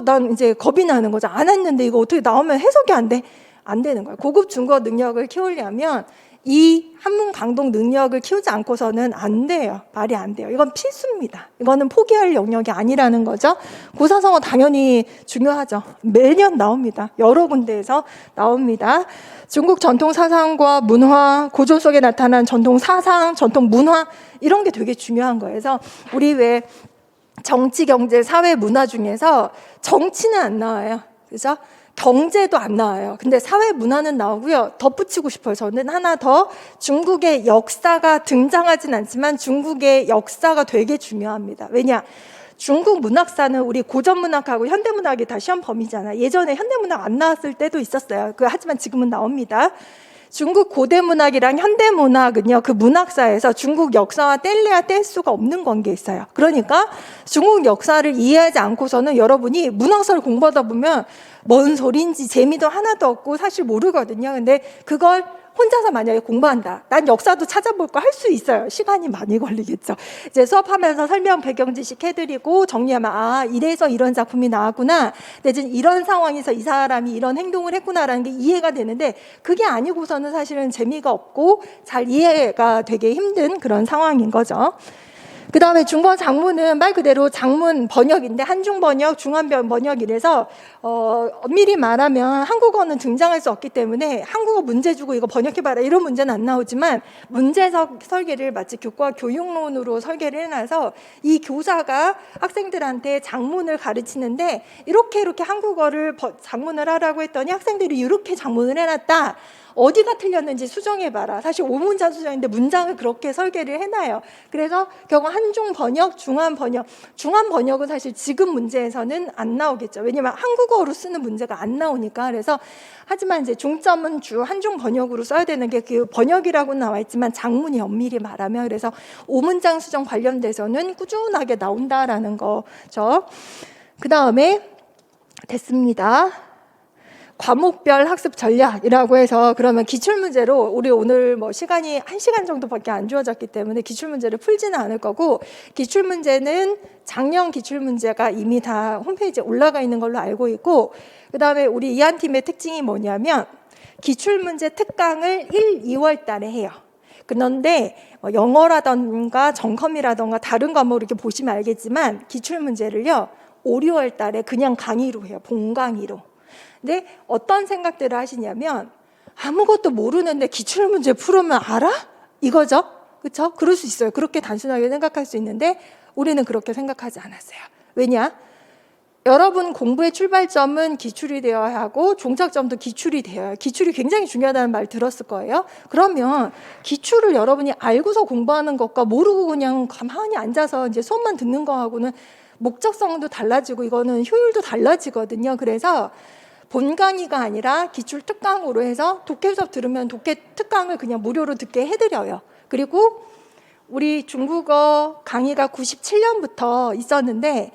난 이제 겁이 나는 거죠. 안 했는데 이거 어떻게 나오면 해석이 안 돼? 안 되는 거예요. 고급 중국어 능력을 키우려면 이 한문 강독 능력을 키우지 않고서는 안 돼요. 말이 안 돼요. 이건 필수입니다. 이거는 포기할 영역이 아니라는 거죠. 고사성어 당연히 중요하죠. 매년 나옵니다. 여러 군데에서 나옵니다. 중국 전통 사상과 문화, 고전 속에 나타난 전통 사상, 전통 문화 이런 게 되게 중요한 거예요. 그래서 우리 왜 정치, 경제, 사회, 문화 중에서 정치는 안 나와요. 그래서 경제도 안 나와요. 근데 사회 문화는 나오고요. 덧붙이고 싶어요. 저는 하나 더, 중국의 역사가 등장하진 않지만 중국의 역사가 되게 중요합니다. 왜냐? 중국 문학사는 우리 고전 문학하고 현대 문학이 다 시험 범위잖아요. 예전에 현대 문학 안 나왔을 때도 있었어요. 하지만 지금은 나옵니다. 중국 고대 문학이랑 현대 문학은요, 그 문학사에서 중국 역사와 뗄래야 뗄 수가 없는 관계에 있어요. 그러니까 중국 역사를 이해하지 않고서는 여러분이 문학사를 공부하다 보면 뭔 소리인지 재미도 하나도 없고 사실 모르거든요. 근데 그걸 혼자서 만약에 공부한다. 난 역사도 찾아볼 거 할 수 있어요. 시간이 많이 걸리겠죠. 이제 수업하면서 설명 배경 지식 해드리고 정리하면 이래서 이런 작품이 나왔구나. 내지는 이런 상황에서 이 사람이 이런 행동을 했구나라는 게 이해가 되는데 그게 아니고서는 사실은 재미가 없고 잘 이해가 되게 힘든 그런 상황인 거죠. 그 다음에 중국어 장문은 말 그대로 장문 번역인데 한중 번역, 중한 번역 이래서 엄밀히 말하면 한국어는 등장할 수 없기 때문에 한국어 문제 주고 이거 번역해봐라 이런 문제는 안 나오지만 문제적 설계를 마치 교과 교육론으로 설계를 해놔서 이 교사가 학생들한테 장문을 가르치는데 이렇게 한국어를 장문을 하라고 했더니 학생들이 이렇게 장문을 해놨다. 어디가 틀렸는지 수정해봐라. 사실 5문자 수정인데 문장을 그렇게 설계를 해놔요. 그래서 결국 한중 번역, 중한 번역. 중한 번역은 사실 지금 문제에서는 안 나오겠죠. 왜냐면 한국어로 쓰는 문제가 안 나오니까. 그래서 하지만 이제 종점은 주 한중 번역으로 써야 되는 게 그 번역이라고 나와 있지만 장문이 엄밀히 말하면 그래서 5문장 수정 관련돼서는 꾸준하게 나온다라는 거죠. 그 다음에 됐습니다. 과목별 학습 전략이라고 해서 그러면 기출문제로 우리 오늘 시간이 1시간 정도밖에 안 주어졌기 때문에 기출문제를 풀지는 않을 거고 기출문제는 작년 기출문제가 이미 다 홈페이지에 올라가 있는 걸로 알고 있고 그 다음에 우리 이한팀의 특징이 뭐냐면 기출문제 특강을 1, 2월 달에 해요. 그런데 영어라던가 정컴이라던가 다른 과목을 이렇게 보시면 알겠지만 기출문제를요 5, 6월 달에 그냥 강의로 해요. 본강의로. 근데 어떤 생각들을 하시냐면 아무것도 모르는데 기출문제 풀으면 알아? 이거죠. 그렇죠? 그럴 수 있어요. 그렇게 단순하게 생각할 수 있는데 우리는 그렇게 생각하지 않았어요. 왜냐? 여러분 공부의 출발점은 기출이 되어야 하고 종착점도 기출이 되어야 해요. 기출이 굉장히 중요하다는 말 들었을 거예요. 그러면 기출을 여러분이 알고서 공부하는 것과 모르고 그냥 가만히 앉아서 이제 수업만 듣는 거하고는 목적성도 달라지고 이거는 효율도 달라지거든요. 그래서 본 강의가 아니라 기출 특강으로 해서 독해 수업 들으면 독해 특강을 그냥 무료로 듣게 해드려요. 그리고 우리 중국어 강의가 97년부터 있었는데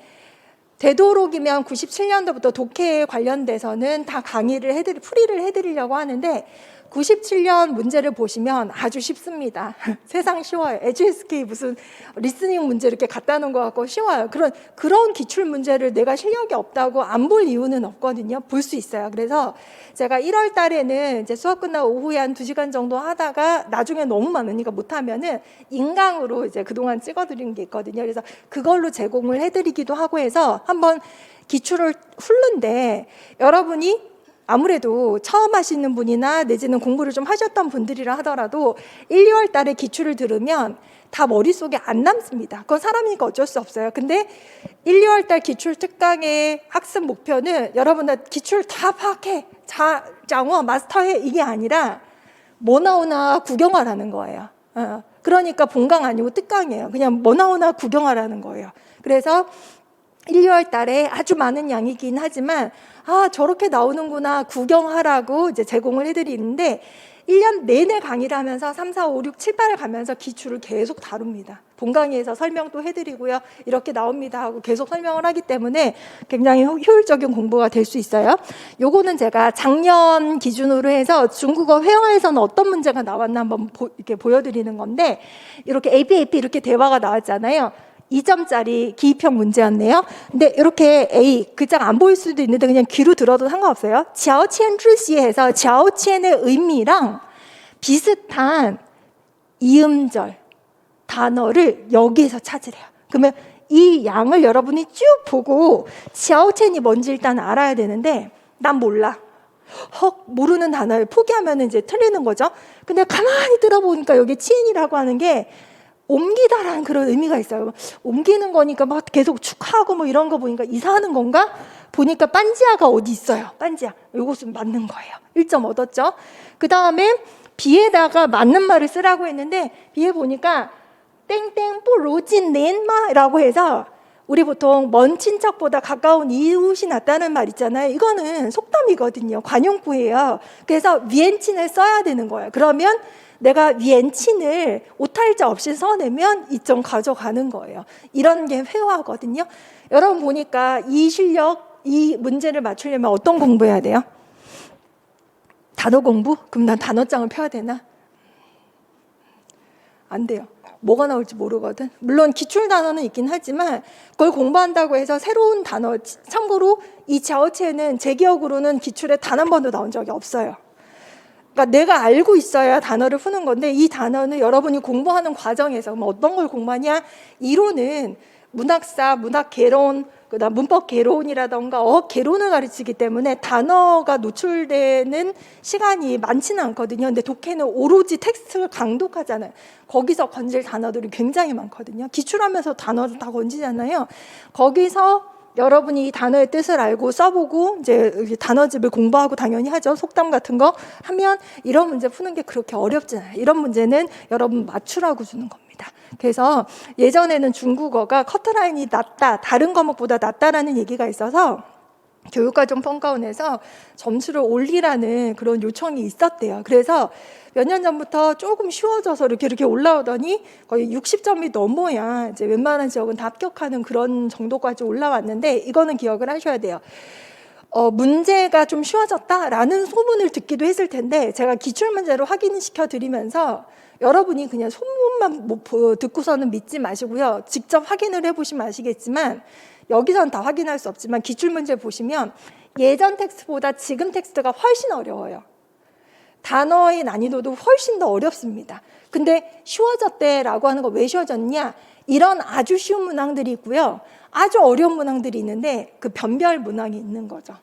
되도록이면 97년도부터 독해에 관련돼서는 다 강의를 풀이를 해드리려고 하는데 97년 문제를 보시면 아주 쉽습니다. 세상 쉬워요. HSK 무슨 리스닝 문제 이렇게 갖다 놓은 것 같고 쉬워요. 그런 기출 문제를 내가 실력이 없다고 안 볼 이유는 없거든요. 볼 수 있어요. 그래서 제가 1월 달에는 이제 수업 끝나고 오후에 한 2시간 정도 하다가 나중에 너무 많으니까 못하면은 인강으로 이제 그동안 찍어드린 게 있거든요. 그래서 그걸로 제공을 해드리기도 하고 해서 한번 기출을 훑는데 여러분이 아무래도 처음 하시는 분이나 내지는 공부를 좀 하셨던 분들이라 하더라도 1, 2월 달에 기출을 들으면 다 머릿속에 안 남습니다. 그건 사람이니까 어쩔 수 없어요. 근데 1, 2월 달 기출 특강의 학습 목표는 여러분들 기출 다 파악해, 장어 마스터해 이게 아니라 뭐 나오나 구경하라는 거예요. 그러니까 본강 아니고 특강이에요. 그냥 뭐 나오나 구경하라는 거예요. 그래서 1, 2월 달에 아주 많은 양이긴 하지만 저렇게 나오는구나 구경하라고 이제 제공을 해드리는데 1년 내내 강의를 하면서 3, 4, 5, 6, 7, 8을 가면서 기출을 계속 다룹니다. 본강의에서 설명도 해드리고요. 이렇게 나옵니다 하고 계속 설명을 하기 때문에 굉장히 효율적인 공부가 될 수 있어요. 요거는 제가 작년 기준으로 해서 중국어 회화에서는 어떤 문제가 나왔나 한번 이렇게 보여드리는 건데 이렇게 AP 이렇게 대화가 나왔잖아요. 2점짜리 기입형 문제였네요. 근데 이렇게 A 글자가 안 보일 수도 있는데 그냥 귀로 들어도 상관없어요. 乔迁之시에서 乔迁의 의미랑 비슷한 이음절 단어를 여기에서 찾으래요. 그러면 이 양을 여러분이 쭉 보고 乔迁이 뭔지 일단 알아야 되는데 난 몰라. 모르는 단어를 포기하면 이제 틀리는 거죠. 근데 가만히 들어보니까 여기 치인이라고 하는 게 옮기다라는 그런 의미가 있어요. 옮기는 거니까 막 계속 축하하고 뭐 이런 거 보니까 이사하는 건가? 보니까 빤지아가 어디 있어요. 빤지아. 이것은 맞는 거예요. 1점 얻었죠. 그 다음에 비에다가 맞는 말을 쓰라고 했는데 비에 보니까 땡땡 뽀로진넨마라고 해서 우리 보통 먼 친척보다 가까운 이웃이 낫다는 말 있잖아요. 이거는 속담이거든요. 관용구예요. 그래서 위엔친을 써야 되는 거예요. 그러면 내가 위엔친을 오탈자 없이 써내면 2점 가져가는 거예요. 이런 게 회화거든요. 여러분 보니까 이 실력, 이 문제를 맞추려면 어떤 공부해야 돼요? 단어 공부? 그럼 난 단어장을 펴야 되나? 안 돼요. 뭐가 나올지 모르거든. 물론 기출 단어는 있긴 하지만 그걸 공부한다고 해서 새로운 단어, 참고로 이 자오체는 제 기억으로는 기출에 단 한 번도 나온 적이 없어요. 그러니까 내가 알고 있어야 단어를 푸는 건데 이 단어는 여러분이 공부하는 과정에서 어떤 걸 공부하냐? 이론은 문학사, 문학개론, 그다음 문법 개론이라던가 어학 개론을 가르치기 때문에 단어가 노출되는 시간이 많지는 않거든요. 근데 독해는 오로지 텍스트를 강독하잖아요. 거기서 건질 단어들이 굉장히 많거든요. 기출하면서 단어를 다 건지잖아요. 거기서 여러분이 이 단어의 뜻을 알고 써보고 이제 단어집을 공부하고 당연히 하죠. 속담 같은 거 하면 이런 문제 푸는 게 그렇게 어렵지 않아요. 이런 문제는 여러분 맞추라고 주는 겁니다. 그래서 예전에는 중국어가 커트라인이 낮다, 다른 과목보다 낮다라는 얘기가 있어서 교육과정 평가원에서 점수를 올리라는 그런 요청이 있었대요. 그래서 몇 년 전부터 조금 쉬워져서 이렇게 올라오더니 거의 60점이 넘어야 이제 웬만한 지역은 다 합격하는 그런 정도까지 올라왔는데 이거는 기억을 하셔야 돼요. 문제가 좀 쉬워졌다라는 소문을 듣기도 했을 텐데 제가 기출문제로 확인시켜 드리면서 여러분이 그냥 소문만 듣고서는 믿지 마시고요. 직접 확인을 해보시면 아시겠지만 여기서는 다 확인할 수 없지만 기출문제 보시면 예전 텍스트보다 지금 텍스트가 훨씬 어려워요. 단어의 난이도도 훨씬 더 어렵습니다. 근데 쉬워졌대라고 하는 거 왜 쉬워졌냐? 이런 아주 쉬운 문항들이 있고요. 아주 어려운 문항들이 있는데 그 변별 문항이 있는 거죠.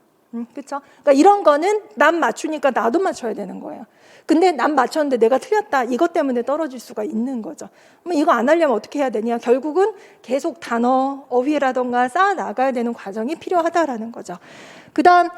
그렇죠? 그러니까 이런 거는 남 맞추니까 나도 맞춰야 되는 거예요. 근데 남 맞췄는데 내가 틀렸다. 이것 때문에 떨어질 수가 있는 거죠. 그럼 이거 안 하려면 어떻게 해야 되냐? 결국은 계속 단어, 어휘라던가 쌓아 나가야 되는 과정이 필요하다라는 거죠. 그다음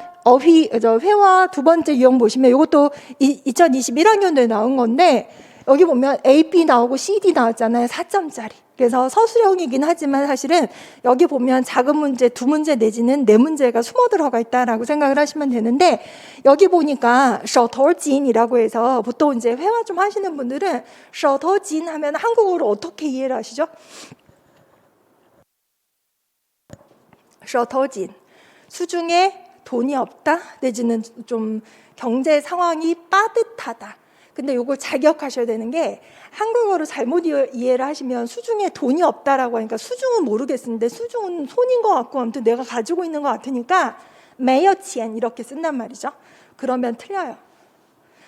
회화 두 번째 유형 보시면 이것도 2021학년도에 나온 건데 여기 보면 A, B 나오고 CD 나왔잖아요. 4점짜리. 그래서 서술형이긴 하지만 사실은 여기 보면 작은 문제 2문제 내지는 4문제가 숨어 들어가 있다라고 생각을 하시면 되는데 여기 보니까 셔터진이라고 해서 보통 이제 회화 좀 하시는 분들은 셔터진 하면 한국어로 어떻게 이해를 하시죠? 셔터진. 수중에 돈이 없다 내지는 좀 경제 상황이 빠듯하다. 근데 이걸 잘 기억하셔야 되는 게 한국어로 잘못 이해를 하시면 수중에 돈이 없다라고 하니까 수중은 모르겠는데 수중은 손인 것 같고 아무튼 내가 가지고 있는 것 같으니까 没有钱 이렇게 쓴단 말이죠. 그러면 틀려요.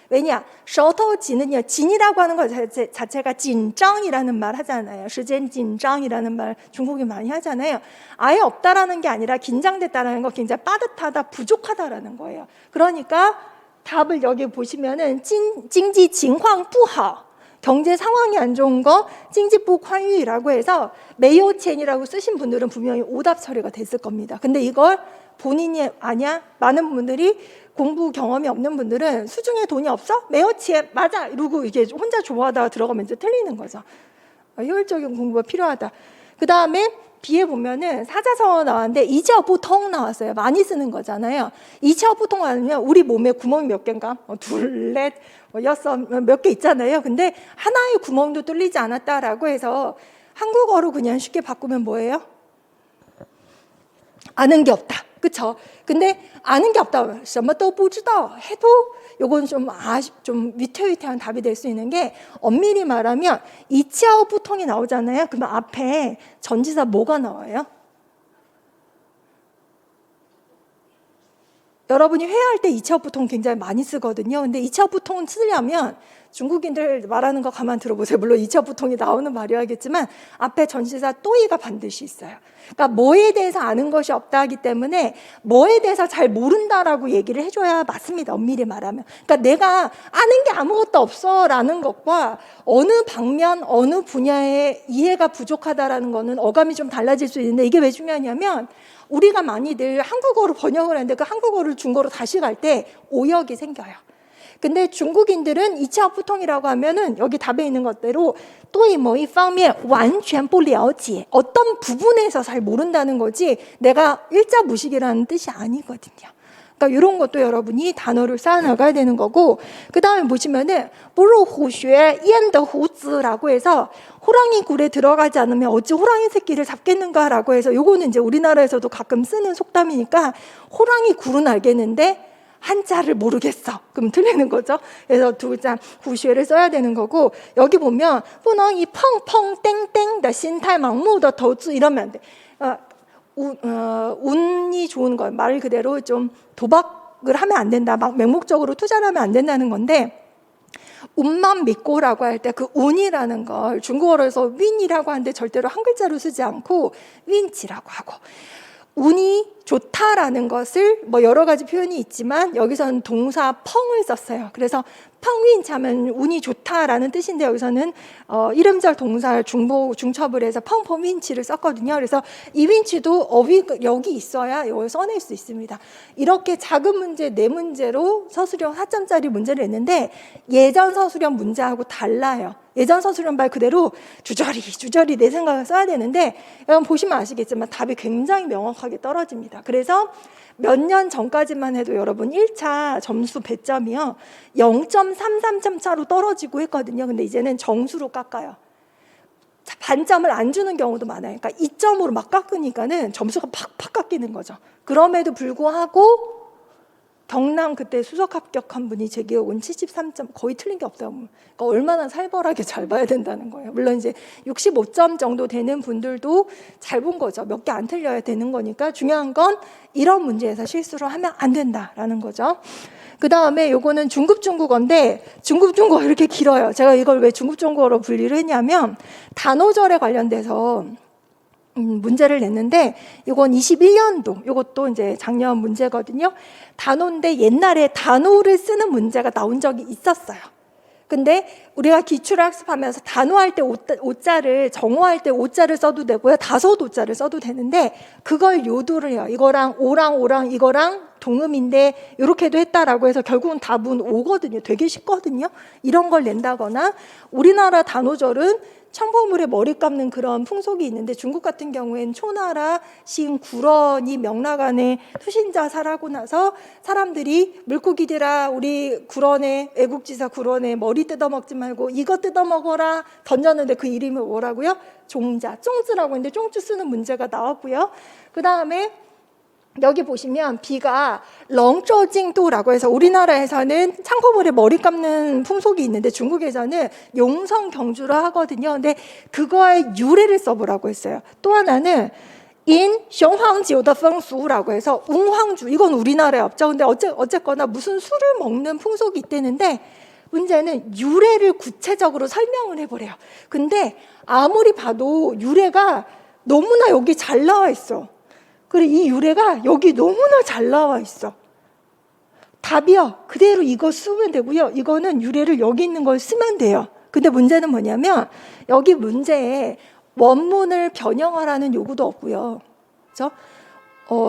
왜냐? 手头紧은요. 진이라고 하는 것 자체가 긴장이라는 말 하잖아요. 시간 긴장이라는 말 중국이 많이 하잖아요. 아예 없다라는 게 아니라 긴장됐다라는 거 굉장히 빠듯하다, 부족하다라는 거예요. 그러니까 답을 여기 보시면은经济情况不好 경제 상황이 안 좋은 거 찡지부宽裕라고 해서 메이오첸이라고 쓰신 분들은 분명히 오답 처리가 됐을 겁니다. 근데 이걸 본인이 아냐? 많은 분들이 공부 경험이 없는 분들은 수중에 돈이 없어? 메이오첸 맞아! 이러고 이게 혼자 좋아하다가 들어가면 이제 틀리는 거죠. 효율적인 공부가 필요하다. 그 다음에 B에 보면은 사자성어 나왔는데 이차오보통 나왔어요. 많이 쓰는 거잖아요. 이차오보통 하면 우리 몸에 구멍이 몇 개인가? 둘, 넷, 여섯 몇 개 있잖아요. 근데 하나의 구멍도 뚫리지 않았다라고 해서 한국어로 그냥 쉽게 바꾸면 뭐예요? 아는 게 없다. 그쵸? 근데 아는 게 없다. 什么都不知道 해도 요건 좀 위태위태한 답이 될 수 있는 게 엄밀히 말하면 이치아오부통이 나오잖아요. 그러면 앞에 전치사 뭐가 나와요? 여러분이 회화할 때 이치아오부통 굉장히 많이 쓰거든요. 근데 이치아오부통은 쓰려면 중국인들 말하는 거 가만 들어보세요. 물론 이차부통이 나오는 말이야겠지만 앞에 전치사 또이가 반드시 있어요. 그러니까 뭐에 대해서 아는 것이 없다 하기 때문에 뭐에 대해서 잘 모른다라고 얘기를 해줘야 맞습니다. 엄밀히 말하면. 그러니까 내가 아는 게 아무것도 없어라는 것과 어느 방면, 어느 분야에 이해가 부족하다라는 거는 어감이 좀 달라질 수 있는데 이게 왜 중요하냐면 우리가 많이들 한국어로 번역을 하는데 그 한국어를 중국어로 다시 갈 때 오역이 생겨요. 근데 중국인들은 2차 부통이라고 하면은 여기 답에 있는 것대로 对某一方面完全不了解 어떤 부분에서 잘 모른다는 거지 내가 일자 무식이라는 뜻이 아니거든요. 그러니까 이런 것도 여러분이 단어를 쌓아나가야 되는 거고 그 다음에 보시면은 不入虎穴焉得虎子라고 해서 호랑이 굴에 들어가지 않으면 어찌 호랑이 새끼를 잡겠는가라고 해서 요거는 이제 우리나라에서도 가끔 쓰는 속담이니까 호랑이 굴은 알겠는데 한자를 모르겠어. 그럼 틀리는 거죠. 그래서 두 글자 후쉐를 써야 되는 거고 여기 보면 不能以碰碰땡땡的心态盲目的投资 이러면 안 돼. 운이 좋은 거 말 그대로 좀 도박을 하면 안 된다. 막 맹목적으로 투자를 하면 안 된다는 건데 운만 믿고라고 할 때 그 운이라는 걸 중국어로 해서 윈이라고 하는데 절대로 한 글자로 쓰지 않고 윈치라고 하고 운이 좋다라는 것을 뭐 여러 가지 표현이 있지만 여기서는 동사 펑을 썼어요. 그래서 펑윈치 하면 운이 좋다라는 뜻인데 여기서는 이름절 동사를 중첩을 해서 펑펑윈치를 썼거든요. 그래서 이 윈치도 어휘가 여기 있어야 이걸 써낼 수 있습니다. 이렇게 작은 문제 4문제로 서술형 4점짜리 문제를 냈는데 예전 서술형 문제하고 달라요. 예전 서술형 말 그대로 주저리 내 생각을 써야 되는데 여러분 보시면 아시겠지만 답이 굉장히 명확하게 떨어집니다. 그래서 몇 년 전까지만 해도 여러분 1차 점수 배점이요 0.33점 차로 떨어지고 했거든요. 근데 이제는 정수로 깎아요. 반점을 안 주는 경우도 많아요. 그러니까 2점으로 막 깎으니까는 점수가 팍팍 깎이는 거죠. 그럼에도 불구하고 경남 그때 수석 합격한 분이 제 기억은 73점 거의 틀린 게 없다고. 그러니까 얼마나 살벌하게 잘 봐야 된다는 거예요. 물론 이제 65점 정도 되는 분들도 잘 본 거죠. 몇 개 안 틀려야 되는 거니까 중요한 건 이런 문제에서 실수를 하면 안 된다라는 거죠. 그 다음에 요거는 중급 중국어인데 중급 중국어 이렇게 길어요. 제가 이걸 왜 중급 중국어로 분리를 했냐면 단어절에 관련돼서 문제를 냈는데 이건 21년도, 이것도 이제 작년 문제거든요. 단어인데 옛날에 단어를 쓰는 문제가 나온 적이 있었어요. 근데 우리가 기출학습하면서 단어할 때 오자를, 정어할 때 오자를 써도 되고요, 다섯 오자를 써도 되는데 그걸 요도를 해요. 이거랑 오랑 이거랑 동음인데 이렇게도 했다라고 해서 결국은 답은 오거든요. 되게 쉽거든요. 이런 걸 낸다거나, 우리나라 단오절은 청포물에 머리 감는 그런 풍속이 있는데 중국 같은 경우에는 초나라 시인 구런이 명나간에 투신자살하고 나서 사람들이 물고기들아 우리 구런의 애국지사 구런의 머리 뜯어먹지 말고 이거 뜯어먹어라 던졌는데 그 이름이 뭐라고요? 종자, 쫑즈라고 했는데 쫑즈 쓰는 문제가 나왔고요. 그 다음에 여기 보시면 비가 렁쩌징도라고 해서 우리나라에서는 창포물에 머리 감는 풍속이 있는데 중국에서는 용성 경주를 하거든요. 근데 그거의 유래를 써보라고 했어요. 또 하나는 인雄黄酒的风俗라고 해서 웅황주, 이건 우리나라에 없죠. 근데 어쨌거나 무슨 술을 먹는 풍속이 있다는데 문제는 유래를 구체적으로 설명을 해보래요. 근데 아무리 봐도 유래가 너무나 여기 잘 나와 있어. 그리고 이 유래가 여기 너무나 잘 나와 있어. 답이요, 그대로 이거 쓰면 되고요. 이거는 유래를 여기 있는 걸 쓰면 돼요. 근데 문제는 뭐냐면 여기 문제에 원문을 변형하라는 요구도 없고요. 그렇죠?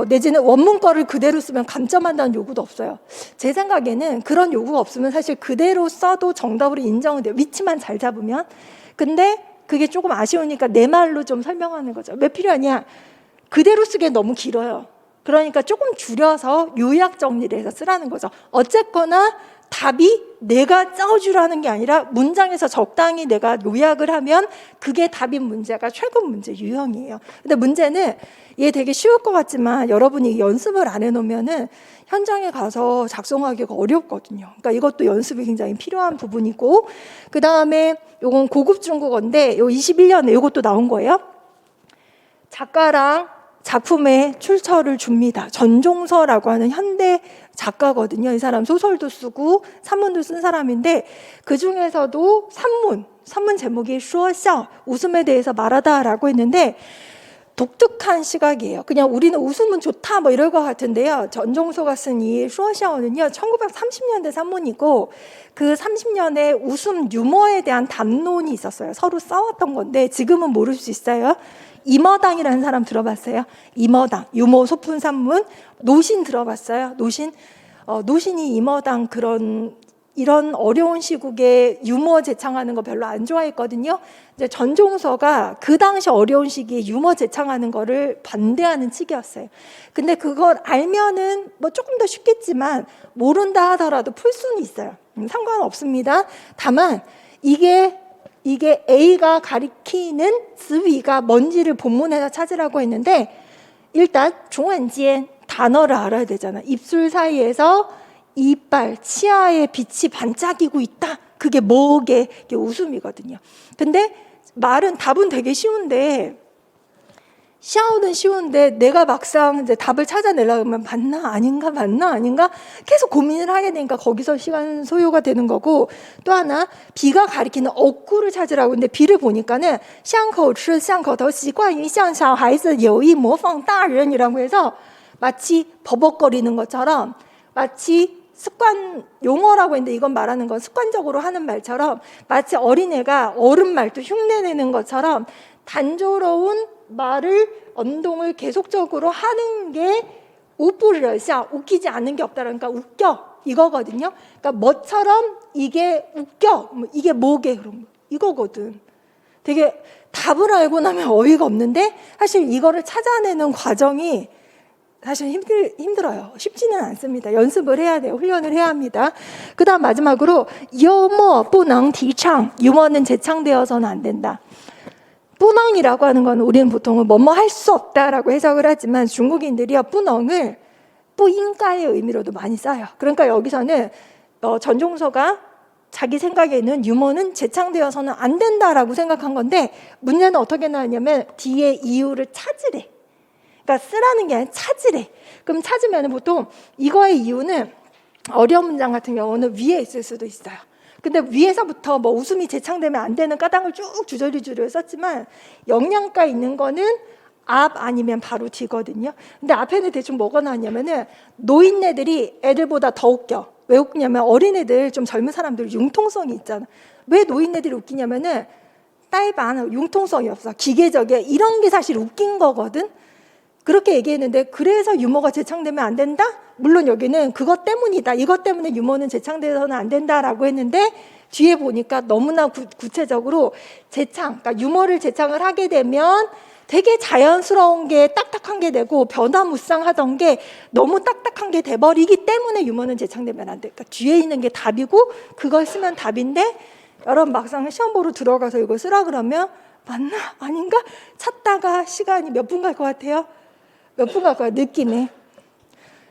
내지는 원문 거를 그대로 쓰면 감점한다는 요구도 없어요. 제 생각에는 그런 요구가 없으면 사실 그대로 써도 정답으로 인정은 돼요. 위치만 잘 잡으면. 근데 그게 조금 아쉬우니까 내 말로 좀 설명하는 거죠. 왜 필요하냐? 그대로 쓰기엔 너무 길어요. 그러니까 조금 줄여서 요약 정리를 해서 쓰라는 거죠. 어쨌거나 답이 내가 짜주라는 게 아니라 문장에서 적당히 내가 요약을 하면 그게 답인 문제가 최근 문제 유형이에요. 근데 문제는 얘 되게 쉬울 것 같지만 여러분이 연습을 안 해놓으면은 현장에 가서 작성하기가 어렵거든요. 그러니까 이것도 연습이 굉장히 필요한 부분이고, 그 다음에 요건 고급 중국어인데 요 21년에 요것도 나온 거예요. 작가랑 작품의 출처를 줍니다. 전종서라고 하는 현대 작가거든요. 이 사람 소설도 쓰고 산문도 쓴 사람인데 그 중에서도 산문 제목이 说笑, 웃음에 대해서 말하다라고 했는데 독특한 시각이에요. 그냥 우리는 웃음은 좋다 뭐 이럴 것 같은데요. 전종서가 쓴 이 说笑는요 1930년대 산문이고 그 30년에 웃음 유머에 대한 담론이 있었어요. 서로 싸웠던 건데 지금은 모를 수 있어요. 임어당이라는 사람 들어봤어요? 임어당, 유머 소품 산문. 노신 들어봤어요? 노신이 임어당 이런 어려운 시국에 유머 제창하는 거 별로 안 좋아했거든요. 이제 전종서가 그 당시 어려운 시기에 유머 제창하는 거를 반대하는 측이었어요. 근데 그걸 알면은 뭐 조금 더 쉽겠지만 모른다 하더라도 풀 수는 있어요. 상관없습니다. 다만 이게 A가 가리키는 즈위가 뭔지를 본문에서 찾으라고 했는데 일단 중원지엔 단어를 알아야 되잖아. 입술 사이에서 이빨, 치아에 빛이 반짝이고 있다. 그게 뭐게? 이게 웃음이거든요. 근데 답은 되게 쉬운데 샤오는 쉬운데 내가 막상 이제 답을 찾아내려고 하면 맞나 아닌가 계속 고민을 하게 되니까 거기서 시간 소요가 되는 거고, 또 하나 비가 가리키는 어구를 찾으라고 했는데 비를 보니까는 巷口吃巷口头习惯于像小孩子有意模仿大人이라고 해서 마치 버벅거리는 것처럼, 마치 습관 용어라고 했는데 이건 말하는 건 습관적으로 하는 말처럼, 마치 어린애가 어른 말도 흉내내는 것처럼 단조로운 말을 언동을 계속적으로 하는 게 우뿌르샤, 웃기지 않는 게 없다. 그러니까 웃겨 이거거든요. 그러니까 뭐처럼 이게 웃겨, 이게 뭐게 그런 거 이거거든. 되게 답을 알고 나면 어이가 없는데 사실 이거를 찾아내는 과정이 사실 힘들어요. 쉽지는 않습니다. 연습을 해야 돼요. 훈련을 해야 합니다. 그 다음 마지막으로 유머不能提倡, 유머는 제창되어서는 안 된다. 뿌넝이라고 하는 건 우리는 보통은 뭐뭐 할 수 없다라고 해석을 하지만 중국인들이요 뿌넝을 뿌잉가의 의미로도 많이 써요. 그러니까 여기서는 전종서가 자기 생각에는 유머는 제창되어서는 안 된다라고 생각한 건데 문제는 어떻게 나왔냐면 뒤에 이유를 찾으래. 그러니까 쓰라는 게 아니라 찾으래. 그럼 찾으면 보통 이거의 이유는 어려운 문장 같은 경우는 위에 있을 수도 있어요. 근데 위에서부터 뭐 웃음이 제창되면 안 되는 까닭을 쭉 주저리 썼지만 영양가 있는 거는 앞 아니면 바로 뒤거든요. 근데 앞에는 대충 뭐가 나왔냐면은 노인네들이 애들보다 더 웃겨. 왜 웃기냐면 어린애들 좀 젊은 사람들 융통성이 있잖아. 왜 노인네들이 웃기냐면은 딸반 융통성이 없어. 기계적이야. 이런 게 사실 웃긴 거거든. 그렇게 얘기했는데 그래서 유머가 재창되면 안 된다? 물론 여기는 그것 때문이다. 이것 때문에 유머는 재창돼서는 안 된다라고 했는데 뒤에 보니까 너무나 구체적으로 그러니까 유머를 재창을 하게 되면 되게 자연스러운 게 딱딱한 게 되고 변화무쌍하던 게 너무 딱딱한 게 돼버리기 때문에 유머는 재창되면 안 돼. 그러니까 뒤에 있는 게 답이고 그걸 쓰면 답인데 여러분 막상 시험 보러 들어가서 이거 쓰라 그러면 맞나? 아닌가? 찾다가 시간이 몇 분 갈 것 같아요? 몇 분 갈 거야? 느낌에.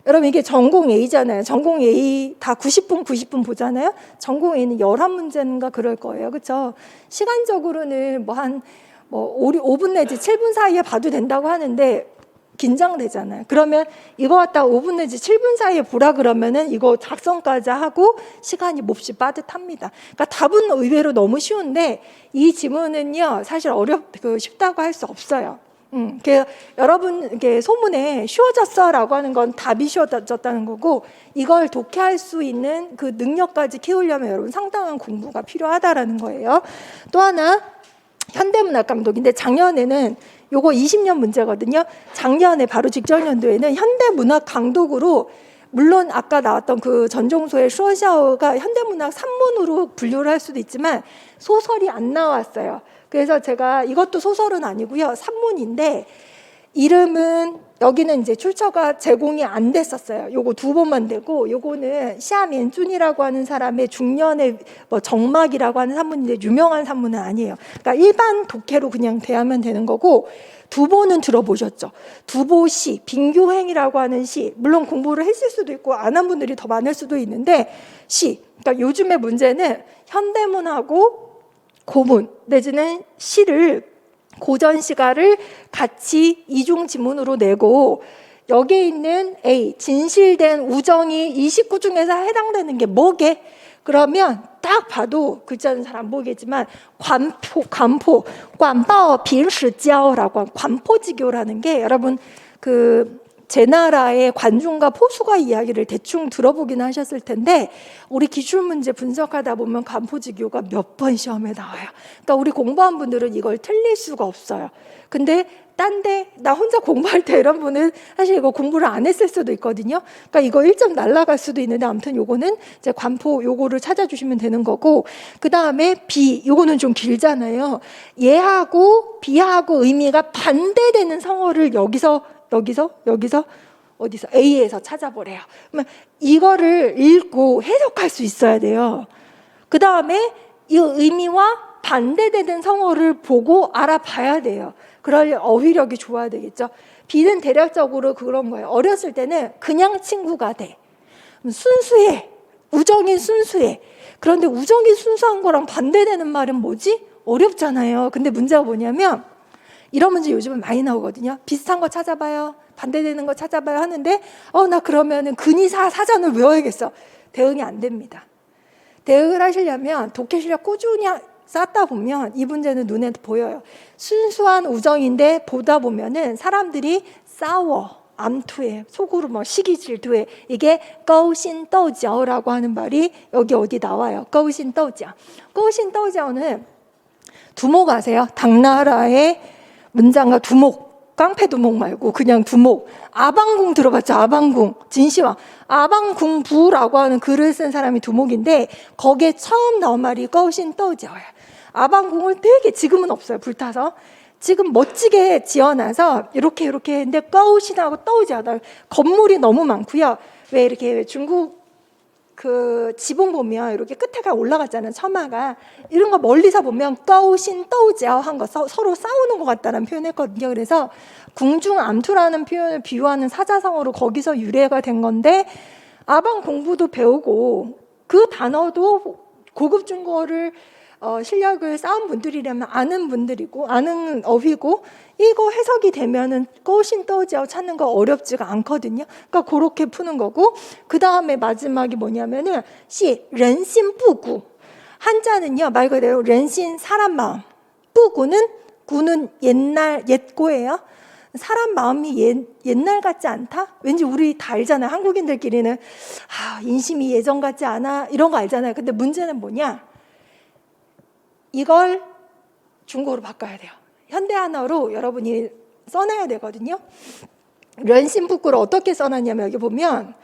여러분 이게 전공 A잖아요. 전공 A 다 90분 보잖아요. 전공 A는 11문제인가 그럴 거예요. 그렇죠? 시간적으로는 뭐 5분 내지 7분 사이에 봐도 된다고 하는데 긴장되잖아요. 그러면 이거 갖다 5분 내지 7분 사이에 보라 그러면은 이거 작성까지 하고 시간이 몹시 빠듯합니다. 그러니까 답은 의외로 너무 쉬운데 이 지문은요 사실 쉽다고 할 수 없어요. 여러분 소문에 쉬워졌어라고 하는 건 답이 쉬워졌다는 거고 이걸 독해할 수 있는 그 능력까지 키우려면 여러분 상당한 공부가 필요하다라는 거예요. 또 하나 현대문학 감독인데 작년에는 요거 20년 문제거든요. 작년에 바로 직전 연도에는 현대문학 강독으로 물론 아까 나왔던 그 전종소의 슈어샤오가 현대문학 산문으로 분류를 할 수도 있지만 소설이 안 나왔어요. 그래서 제가 이것도 소설은 아니고요. 산문인데 이름은 여기는 이제 출처가 제공이 안 됐었어요. 요거 2번만 되고 요거는 시아면준이라고 하는 사람의 중년의 정막이라고 하는 산문인데 유명한 산문은 아니에요. 그러니까 일반 독해로 그냥 대하면 되는 거고 두보는 들어보셨죠? 두보시, 빙교행이라고 하는 시 물론 공부를 했을 수도 있고 안 한 분들이 더 많을 수도 있는데 시 그러니까 요즘의 문제는 현대문하고 고문 내지는 시를 고전 시가를 같이 이중 지문으로 내고 여기에 있는 A 진실된 우정이 29 중에서 해당되는 게 뭐게? 그러면 딱 봐도 글자는 잘 안 보이겠지만 관포, 관바오 빙시지아오라고 한 관포지교라는 게 여러분 제 나라의 관중과 포수가 이야기를 대충 들어보긴 하셨을 텐데 우리 기출문제 분석하다 보면 관포지교가 몇 번 시험에 나와요. 그러니까 우리 공부한 분들은 이걸 틀릴 수가 없어요. 근데 나 혼자 공부할 때 이런 분은 사실 이거 공부를 안 했을 수도 있거든요. 그러니까 이거 1점 날라갈 수도 있는데 아무튼 요거는 이제 관포 요거를 찾아주시면 되는 거고 그 다음에 B 요거는 좀 길잖아요. 얘하고 B하고 의미가 반대되는 성어를 여기서 어디서 A에서 찾아보래요. 그러면 이거를 읽고 해석할 수 있어야 돼요. 그 다음에 이 의미와 반대되는 성어를 보고 알아봐야 돼요. 그럴 어휘력이 좋아야 되겠죠. B는 대략적으로 그런 거예요. 어렸을 때는 그냥 친구가 돼. 순수해. 우정이 순수해. 그런데 우정이 순수한 거랑 반대되는 말은 뭐지? 어렵잖아요. 근데 문제가 뭐냐면 이런 문제 요즘은 많이 나오거든요. 비슷한 거 찾아봐요. 반대되는 거 찾아봐요 하는데 나 그러면은 근위사 사전을 외워야겠어. 대응이 안 됩니다. 대응을 하시려면 독해 실력 꾸준히 쌓다 보면 이 문제는 눈에 보여요. 순수한 우정인데 보다 보면은 사람들이 싸워. 암투해. 속으로 시기 질투해. 이게 꺼우신떠우지아오라고 하는 말이 여기 어디 나와요. 꺼우신떠우지아오. 꺼우신떠우지아오는 두목 아세요? 당나라의 문장가 두목. 깡패 두목 말고 그냥 두목. 아방궁 들어봤죠? 아방궁. 진시황. 아방궁부라고 하는 글을 쓴 사람이 두목인데 거기에 처음 나온 말이 꺼우신떠우지아오예요. 아방궁을 되게 지금은 없어요. 불타서. 지금 멋지게 지어놔서 이렇게 했는데 꺼우신하고 떠우지아다. 건물이 너무 많고요. 왜 이렇게 중국 지붕 보면 이렇게 끝에가 올라갔잖아요. 처마가. 이런 거 멀리서 보면 꺼우신 떠우지아오 한 거 서로 싸우는 것 같다는 표현했거든요. 그래서 궁중암투라는 표현을 비유하는 사자성어로 거기서 유래가 된 건데 아방 공부도 배우고 그 단어도 고급 중국어를 실력을 쌓은 분들이라면 아는 분들이고 아는 어휘고 이거 해석이 되면은 꺼우신 떠우지아오 찾는 거 어렵지가 않거든요. 그러니까 그렇게 푸는 거고 그 다음에 마지막이 뭐냐면은 렌신부구 한자는요 말 그대로 렌신 사람 마음 구구는 구는 옛고예요. 사람 마음이 옛날 같지 않다? 왠지 우리 다 알잖아요. 한국인들끼리는 인심이 예전 같지 않아 이런 거 알잖아요. 근데 문제는 뭐냐? 이걸 중국어로 바꿔야 돼요. 현대한어로 여러분이 써놔야 되거든요. 런신북구를 어떻게 써놨냐면 여기 보면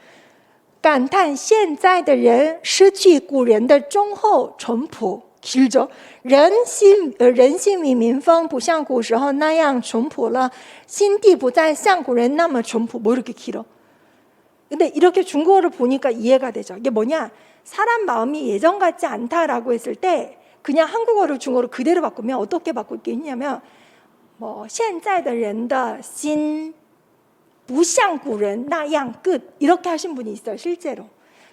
感叹现在的人失去古人的忠厚淳朴 길죠. 人性与民风不像古时候那样淳朴了，心地不再像古人那么淳朴. 뭐 이렇게 길어. 근데 이렇게 중국어를 보니까 이해가 되죠. 이게 뭐냐? 사람 마음이 예전 같지 않다라고 했을 때 그냥 한국어를 중국어로 그대로 바꾸면 어떻게 바꿀 게 있냐면 现在的人的心不像古人那样끝. 이렇게 하신 분이 있어요. 실제로.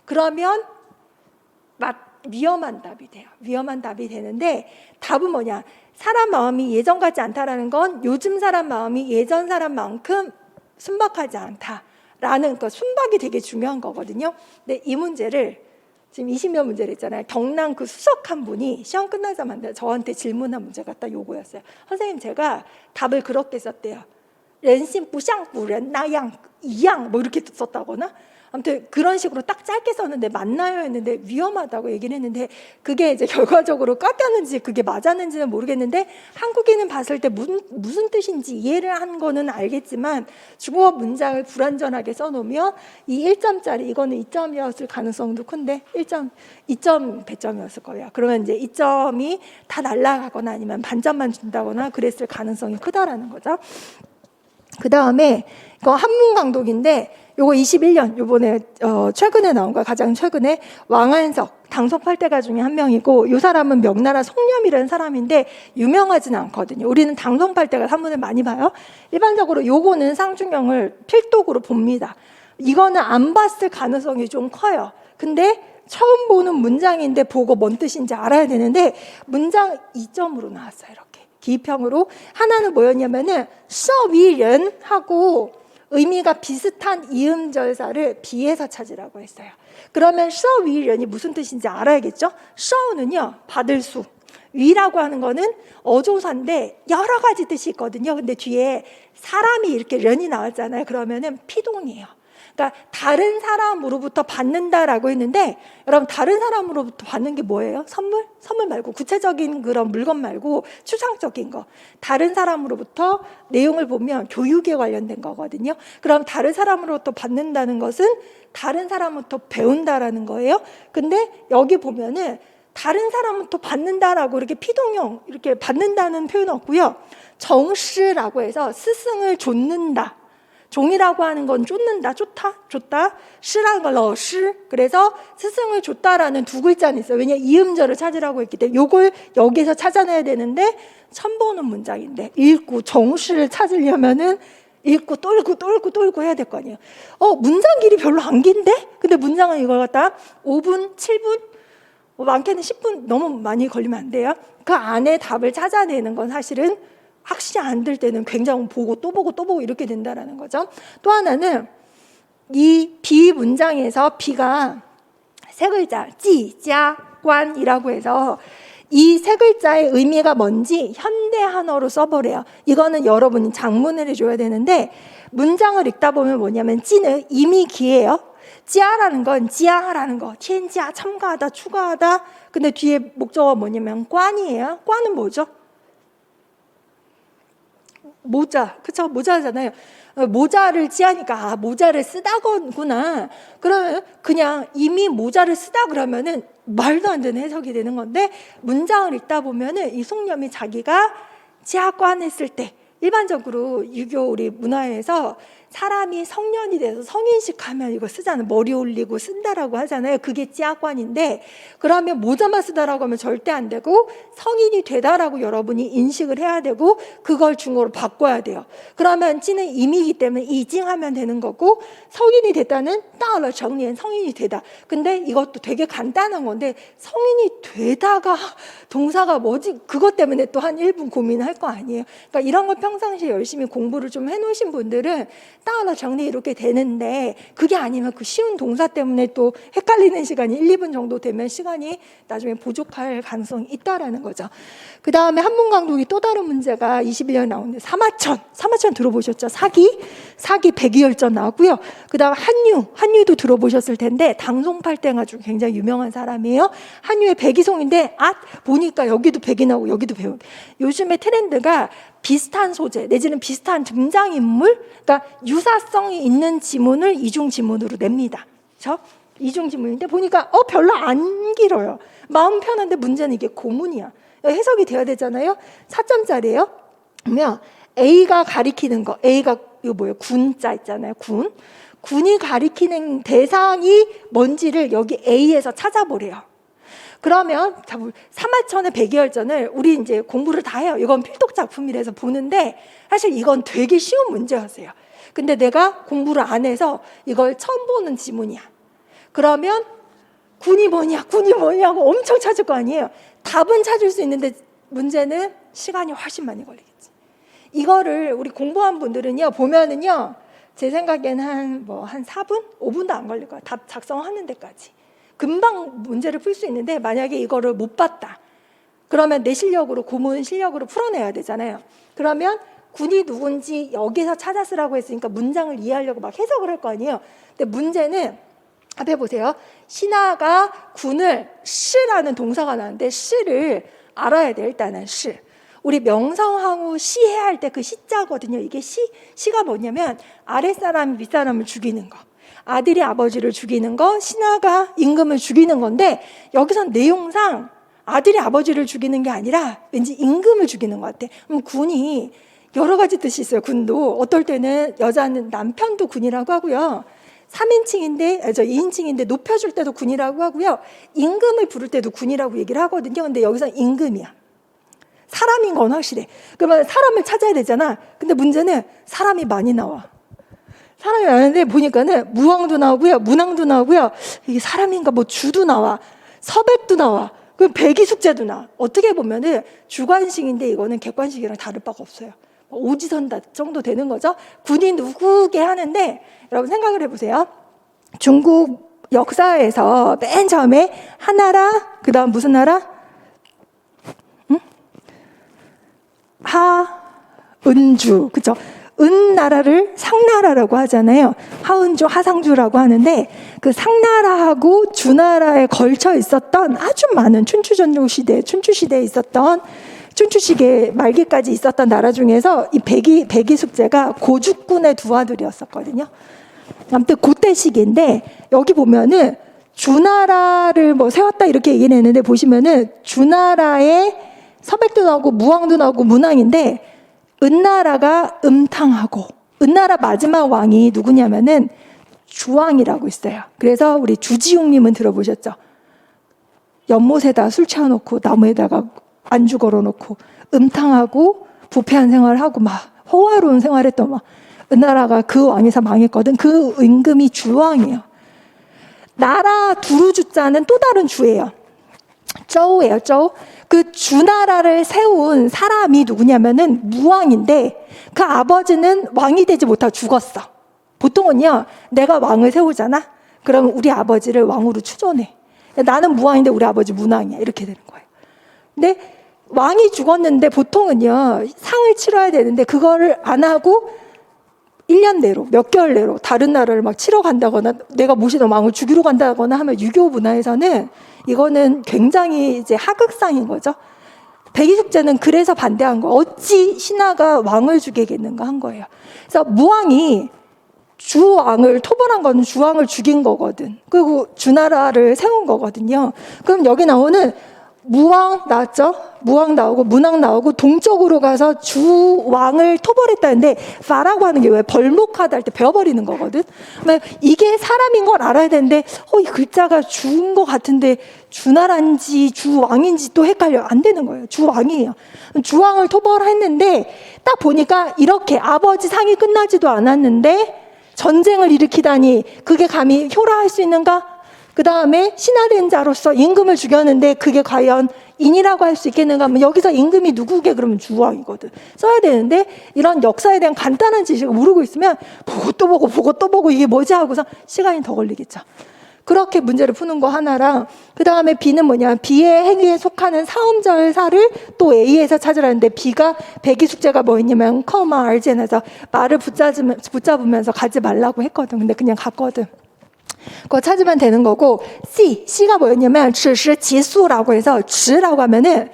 그러면 위험한 답이 돼요. 위험한 답이 되는데 답은 뭐냐? 사람 마음이 예전 같지 않다라는 건 요즘 사람 마음이 예전 사람만큼 순박하지 않다라는 그 순박이 되게 중요한 거거든요. 근데 이 문제를 지금 20몇 문제를 했잖아요. 경남 그 수석한 분이 시험 끝나자마자 저한테 질문한 문제가 딱 요거였어요. 선생님 제가 답을 그렇게 썼대요. 人性不像古人那样一样 뭐 이렇게 썼다거나 아무튼 그런 식으로 딱 짧게 썼는데 맞나요 했는데 위험하다고 얘기를 했는데 그게 이제 결과적으로 깎였는지 그게 맞았는지는 모르겠는데 한국인은 봤을 때 무슨 뜻인지 이해를 한 거는 알겠지만 중국어 문장을 불완전하게 써놓으면 이 1점짜리 이거는 2점이었을 가능성도 큰데 2점 배점이었을 거예요. 그러면 이제 2점이 다 날아가거나 아니면 반점만 준다거나 그랬을 가능성이 크다라는 거죠. 그 다음에 이거 한문 강독인데 요거 21년 요번에 최근에 나온 거야. 가장 최근에 왕한석 당속 8대가 중에 한 명이고 이 사람은 명나라 송렴이라는 사람인데 유명하진 않거든요. 우리는 당속 8대가 한문을 많이 봐요. 일반적으로 요거는 상중형을 필독으로 봅니다. 이거는 안 봤을 가능성이 좀 커요. 근데 처음 보는 문장인데 보고 뭔 뜻인지 알아야 되는데 문장 2점으로 나왔어요. 이렇게 기입형으로 하나는 뭐였냐면은 서위人하고 의미가 비슷한 이음절사를 비해서 찾으라고 했어요. 그러면 서위련이 무슨 뜻인지 알아야겠죠? 서우는요 받을 수, 위라고 하는 거는 어조사인데 여러 가지 뜻이 있거든요. 근데 뒤에 사람이 이렇게 련이 나왔잖아요. 그러면은 피동이에요. 그러니까 다른 사람으로부터 받는다라고 했는데 여러분 다른 사람으로부터 받는 게 뭐예요? 선물? 선물 말고 구체적인 그런 물건 말고 추상적인 거. 다른 사람으로부터 내용을 보면 교육에 관련된 거거든요. 그럼 다른 사람으로부터 받는다는 것은 다른 사람부터 배운다라는 거예요. 근데 여기 보면은 다른 사람부터 받는다라고 이렇게 피동형 이렇게 받는다는 표현 없고요. 정시라고 해서 스승을 좇는다. 종이라고 하는 건 쫓는다, 줬다. 시라는 건 러시. 그래서 스승을 줬다라는 두 글자는 있어요. 왜냐 이음절을 찾으라고 했기 때문에 요걸 여기서 찾아내야 되는데 처음 보는 문장인데 읽고 정시를 찾으려면은 읽고 똘고 해야 될 거 아니에요. 문장 길이 별로 안 긴데? 근데 문장은 이걸 갖다 5분, 7분, 많게는 10분 너무 많이 걸리면 안 돼요. 그 안에 답을 찾아내는 건 사실은 확실히 안 될 때는 굉장히 보고 또 보고 이렇게 된다라는 거죠. 또 하나는 이 비 문장에서 비가 세 글자 지, 자, 관이라고 해서 이 세 글자의 의미가 뭔지 현대 한어로 써보래요. 이거는 여러분이 장문을 해줘야 되는데 문장을 읽다 보면 뭐냐면 지는 이미 기예요. 지아라는 건 지아하라는 거, 티엔지아 첨가하다, 추가하다. 근데 뒤에 목적어가 뭐냐면 관이에요. 관은 뭐죠? 모자, 그쵸? 모자잖아요. 모자를 지하니까 모자를 쓰다거구나. 그러면 그냥 이미 모자를 쓰다 그러면은 말도 안 되는 해석이 되는 건데 문장을 읽다 보면은 이 송념이 자기가 지하관 했을 때 일반적으로 유교 우리 문화에서 사람이 성년이 돼서 성인식 하면 이거 쓰잖아요. 머리 올리고 쓴다라고 하잖아요. 그게 찌아관인데 그러면 모자만 쓰다라고 하면 절대 안 되고 성인이 되다라고 여러분이 인식을 해야 되고 그걸 중어로 바꿔야 돼요. 그러면 찌는 임이기 때문에 이징하면 되는 거고 성인이 됐다는 따라 정리한 성인이 되다. 근데 이것도 되게 간단한 건데 성인이 되다가 동사가 뭐지? 그것 때문에 또 한 1분 고민할 거 아니에요. 그러니까 이런 걸 평상시에 열심히 공부를 좀 해놓으신 분들은 따라 정리 이렇게 되는데 그게 아니면 그 쉬운 동사 때문에 또 헷갈리는 시간이 1, 2분 정도 되면 시간이 나중에 부족할 가능성이 있다라는 거죠. 그 다음에 한문 강독이 또 다른 문제가 21년에 나오는데 사마천 들어보셨죠? 사기 100이열전 나왔고요. 그 다음 한유도 들어보셨을 텐데 당송팔땡 아주 굉장히 유명한 사람이에요. 한유의 백이송인데 보니까 여기도 백이 나오고 여기도 백. 요즘에 트렌드가 비슷한 소재 내지는 비슷한 등장인물, 그러니까 유사성이 있는 지문을 이중 지문으로 냅니다. 그렇죠? 이중 지문인데 보니까 별로 안 길어요. 마음 편한데 문제는 이게 고문이야. 해석이 돼야 되잖아요. 4점짜리예요. 그러면 A가 가리키는 거, A가 이거 뭐예요? 군자 있잖아요. 군이 가리키는 대상이 뭔지를 여기 A에서 찾아보래요. 그러면 사마천의 백이열전을 우리 이제 공부를 다 해요. 이건 필독 작품이라서 보는데 사실 이건 되게 쉬운 문제였어요. 근데 내가 공부를 안 해서 이걸 처음 보는 지문이야. 그러면 군이 뭐냐고 엄청 찾을 거 아니에요. 답은 찾을 수 있는데 문제는 시간이 훨씬 많이 걸리겠지. 이거를 우리 공부한 분들은요 보면은요 제 생각에는 한 4분? 5분도 안 걸릴 거야. 답 작성하는 데까지. 금방 문제를 풀 수 있는데 만약에 이거를 못 봤다. 그러면 내 실력으로 고문 실력으로 풀어내야 되잖아요. 그러면 군이 누군지 여기서 찾아 쓰라고 했으니까 문장을 이해하려고 막 해석을 할 거 아니에요. 근데 문제는 앞에 보세요. 신하가 군을 시라는 동사가 나는데 시를 알아야 돼. 일단은 시. 우리 명성황후 시해야 할 때 그 시자거든요. 이게 시가 뭐냐면 아랫사람이 윗사람을 죽이는 거. 아들이 아버지를 죽이는 거, 신하가 임금을 죽이는 건데 여기선 내용상 아들이 아버지를 죽이는 게 아니라 왠지 임금을 죽이는 것 같아. 그럼 군이 여러 가지 뜻이 있어요. 군도 어떨 때는 여자는 남편도 군이라고 하고요. 2인칭인데 높여줄 때도 군이라고 하고요. 임금을 부를 때도 군이라고 얘기를 하거든요. 근데 여기서 임금이야. 사람인 건 확실해. 그러면 사람을 찾아야 되잖아. 근데 문제는 사람이 많이 나와. 사람이 많은데 보니까는 무왕도 나오고요. 문왕도 나오고요. 이게 사람인가 주도 나와. 서백도 나와. 그럼 백이숙제도 나와. 어떻게 보면은 주관식인데 이거는 객관식이랑 다를 바가 없어요. 오지선다 정도 되는 거죠. 군이 누구게 하는데 여러분 생각을 해보세요. 중국 역사에서 맨 처음에 하나라, 그 다음 무슨 나라? 하은주, 그쵸? 은나라를 상나라라고 하잖아요. 하은주, 하상주라고 하는데 그 상나라하고 주나라에 걸쳐 있었던 아주 많은 춘추시대에 있었던 춘추시대 말기까지 있었던 나라 중에서 이 백이 숙제가 고죽군의 두 아들이었었거든요. 아무튼 그때 시기인데 여기 보면은 주나라를 세웠다 이렇게 얘기를 했는데 보시면은 주나라에 서백도 나오고 무왕도 나오고 문왕인데 은나라가 음탕하고 은나라 마지막 왕이 누구냐면은 주왕이라고 있어요. 그래서 우리 주지웅님은 들어보셨죠? 연못에다 술 채워놓고 나무에다가 안주 걸어놓고 음탕하고 부패한 생활하고 막 호화로운 생활했던 막 은나라가 그 왕에서 망했거든. 그 임금이 주왕이에요. 나라 두루주자는 또 다른 주예요.周예요. 그 주나라를 세운 사람이 누구냐면은 무왕인데 그 아버지는 왕이 되지 못하고 죽었어. 보통은요 내가 왕을 세우잖아. 그러면 우리 아버지를 왕으로 추존해. 나는 무왕인데 우리 아버지 문왕이야. 이렇게 되는 거예요. 근데 왕이 죽었는데 보통은요 상을 치러야 되는데 그거를 안 하고 1년 내로 몇 개월 내로 다른 나라를 막 치러 간다거나 내가 모시던 왕을 죽이러 간다거나 하면 유교 문화에서는 이거는 굉장히 이제 하극상인 거죠. 백이숙제는 그래서 반대한 거. 어찌 신하가 왕을 죽이겠는가 한 거예요. 그래서 무왕이 주왕을 토벌한 거는 주왕을 죽인 거거든. 그리고 주나라를 세운 거거든요. 그럼 여기 나오는 무왕 나왔죠? 무왕 나오고 문왕 나오고 동쪽으로 가서 주왕을 토벌했다는데 파라고 하는 게 왜 벌목하다 할 때 베어버리는 거거든. 이게 사람인 걸 알아야 되는데 이 글자가 주인 것 같은데 주나라인지 주왕인지 또 헷갈려. 안 되는 거예요. 주왕이에요. 주왕을 토벌했는데 딱 보니까 이렇게 아버지 상이 끝나지도 않았는데 전쟁을 일으키다니 그게 감히 효라할 수 있는가? 그 다음에 신하된 자로서 임금을 죽였는데 그게 과연 인이라고 할 수 있겠는가 하면 여기서 임금이 누구게 그러면 주왕이거든. 써야 되는데 이런 역사에 대한 간단한 지식을 모르고 있으면 보고 또 보고 이게 뭐지 하고서 시간이 더 걸리겠죠. 그렇게 문제를 푸는 거 하나랑 그 다음에 B는 뭐냐, B의 행위에 속하는 사음절사를 또 A에서 찾으라는데 B가 배기 숙제가 뭐였냐면 커마 알젠에서 말을 붙잡으면서 가지 말라고 했거든. 근데 그냥 갔거든. 그거 찾으면 되는 거고, C가 뭐였냐면 只是其수라고 해서 只라고 하면은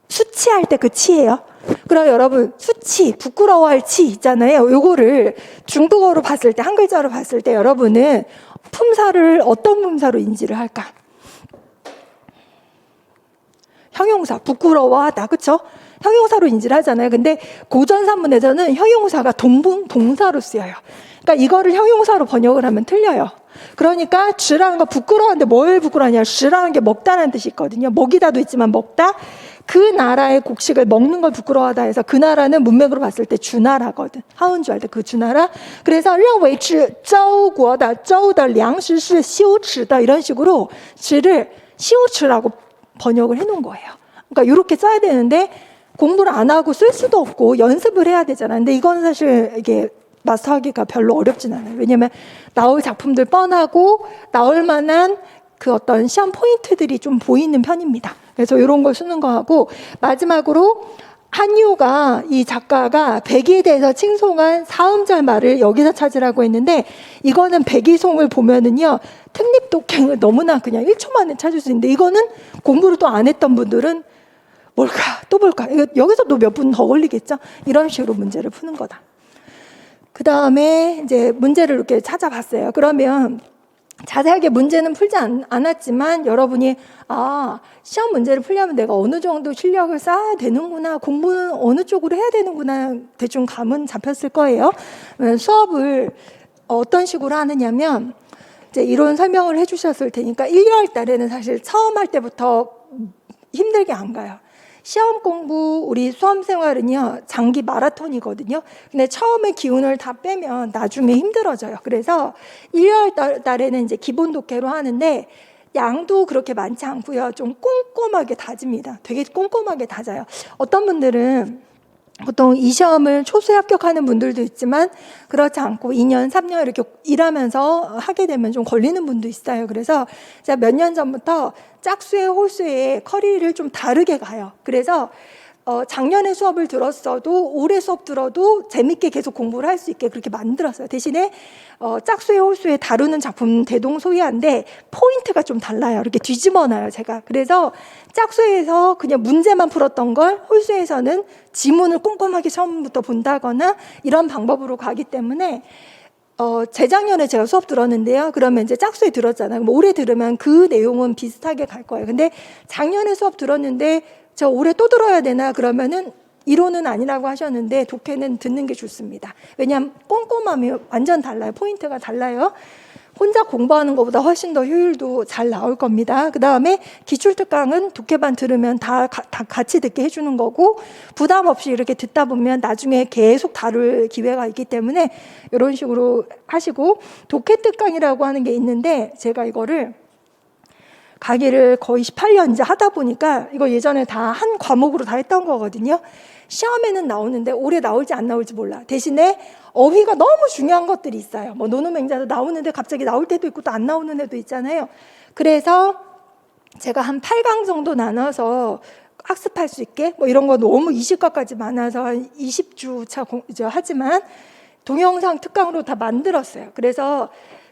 수치할 때 그 치예요. 그럼 여러분 수치, 부끄러워할 치 있잖아요. 요거를 중국어로 봤을 때, 한 글자로 봤을 때 여러분은 품사를 어떤 품사로 인지를 할까? 형용사, 부끄러워하다, 그쵸? 형용사로 인지를 하잖아요. 근데 고전산문에서는 형용사가 동사로 쓰여요. 그러니까 이거를 형용사로 번역을 하면 틀려요. 그러니까 쥐라는 거 부끄러워하는데 뭘 부끄러워하냐, 쥐라는 게 먹다라는 뜻이 있거든요. 먹이다도 있지만 먹다, 그 나라의 곡식을 먹는 걸 부끄러워하다 해서 그 나라는 문맥으로 봤을 때 주나라거든. 하운주 할 때 그 주나라. 그래서 认为是周国的周的粮食是羞耻的 이런 식으로 쥐를羞耻라고 번역을 해놓은 거예요. 그러니까 이렇게 써야 되는데 공부를 안 하고 쓸 수도 없고 연습을 해야 되잖아요. 근데 이건 사실 이게 마스터하기가 별로 어렵진 않아요. 왜냐면 나올 작품들 뻔하고 나올 만한 그 어떤 시험 포인트들이 좀 보이는 편입니다. 그래서 이런 걸 쓰는 거 하고, 마지막으로 한유가, 이 작가가 백의에 대해서 칭송한 사음절 말을 여기서 찾으라고 했는데, 이거는 백의송을 보면은요 특립독행을 너무나 그냥 1초 만에 찾을 수 있는데, 이거는 공부를 또 안 했던 분들은 뭘까 또 볼까, 여기서 또 몇 분 더 걸리겠죠. 이런 식으로 문제를 푸는 거다. 그 다음에 이제 문제를 이렇게 찾아봤어요. 그러면 자세하게 문제는 풀지 않았지만 여러분이 시험 문제를 풀려면 내가 어느 정도 실력을 쌓아야 되는구나, 공부는 어느 쪽으로 해야 되는구나 대충 감은 잡혔을 거예요. 수업을 어떤 식으로 하느냐면 이제 이론 설명을 해주셨을 테니까 1, 2월 달에는 사실 처음 할 때부터 힘들게 안 가요. 시험 공부, 우리 수험 생활은요 장기 마라톤이거든요. 근데 처음에 기운을 다 빼면 나중에 힘들어져요. 그래서 1월 달에는 이제 기본 독해로 하는데 양도 그렇게 많지 않고요. 좀 꼼꼼하게 다집니다. 되게 꼼꼼하게 다져요. 어떤 분들은 보통 이 시험을 초수에 합격하는 분들도 있지만 그렇지 않고 2년, 3년 이렇게 일하면서 하게 되면 좀 걸리는 분도 있어요. 그래서 제가 몇 년 전부터 짝수에 홀수에 커리를 좀 다르게 가요. 그래서 작년에 수업을 들었어도 올해 수업 들어도 재밌게 계속 공부를 할 수 있게 그렇게 만들었어요. 대신에 짝수에 홀수에 다루는 작품 대동소이한데 포인트가 좀 달라요. 이렇게 뒤집어놔요, 제가. 그래서 짝수에서 그냥 문제만 풀었던 걸 홀수에서는 지문을 꼼꼼하게 처음부터 본다거나 이런 방법으로 가기 때문에 재작년에 제가 수업 들었는데요. 그러면 이제 짝수에 들었잖아요. 그럼 올해 들으면 그 내용은 비슷하게 갈 거예요. 근데 작년에 수업 들었는데 저 올해 또 들어야 되나 그러면은 이론은 아니라고 하셨는데 독해는 듣는 게 좋습니다. 왜냐하면 꼼꼼하면 완전 달라요. 포인트가 달라요. 혼자 공부하는 것보다 훨씬 더 효율도 잘 나올 겁니다. 그 다음에 기출특강은 독해반 들으면 다 같이 듣게 해주는 거고, 부담 없이 이렇게 듣다 보면 나중에 계속 다룰 기회가 있기 때문에 이런 식으로 하시고, 독해특강이라고 하는 게 있는데 제가 이거를 강의를 거의 18년 이제 하다 보니까 이거 예전에 다 한 과목으로 다 했던 거거든요. 시험에는 나오는데 올해 나올지 안 나올지 몰라. 대신에 어휘가 너무 중요한 것들이 있어요. 뭐 노노맹자도 나오는데 갑자기 나올 때도 있고 또 안 나오는 애도 있잖아요. 그래서 제가 한 8강 정도 나눠서 학습할 수 있게, 뭐 이런 거 너무 20과까지 많아서 한 20주차 하지만 동영상 특강으로 다 만들었어요. 그래서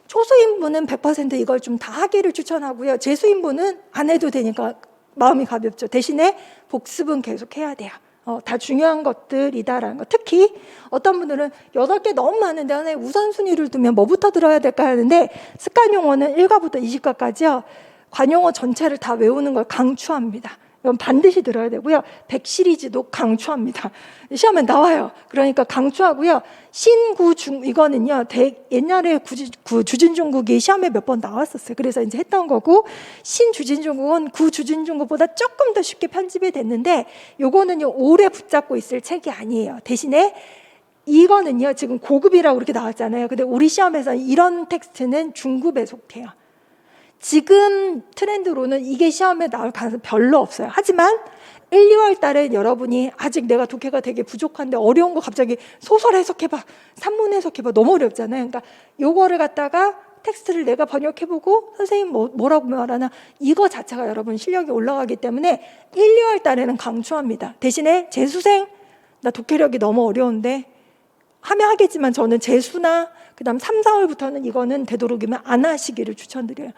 초수인분은 100% 이걸 좀 다 하기를 추천하고요. 재수인분은 안 해도 되니까 마음이 가볍죠. 대신에 복습은 계속 해야 돼요. 다 중요한 것들이다라는 거. 특히 어떤 분들은 8개 너무 많은데 하나의 우선순위를 두면 뭐부터 들어야 될까 하는데, 습관용어는 1과부터 20과까지요. 관용어 전체를 다 외우는 걸 강추합니다. 이건 반드시 들어야 되고요. 100 시리즈도 강추합니다. 시험에 나와요. 그러니까 강추하고요. 신구중 이거는요. 옛날에 주진중국이 시험에 몇 번 나왔었어요. 그래서 이제 했던 거고, 신주진중국은 구주진중국보다 조금 더 쉽게 편집이 됐는데, 요거는요 오래 붙잡고 있을 책이 아니에요. 대신에 이거는요 지금 고급이라고 이렇게 나왔잖아요. 근데 우리 시험에서 이런 텍스트는 중급에 속해요. 지금 트렌드로는 이게 시험에 나올 가능성이 별로 없어요. 하지만 1, 2월 달에 여러분이 아직 내가 독해가 되게 부족한데 어려운 거 갑자기 소설 해석해봐, 산문 해석해봐, 너무 어렵잖아요. 그러니까 요거를 갖다가 텍스트를 내가 번역해보고 선생님 뭐라고 말하나, 이거 자체가 여러분 실력이 올라가기 때문에 1, 2월 달에는 강추합니다. 대신에 재수생, 나 독해력이 너무 어려운데 하면 하겠지만 저는 재수나 그 다음 3, 4월부터는 이거는 되도록이면 안 하시기를 추천드려요.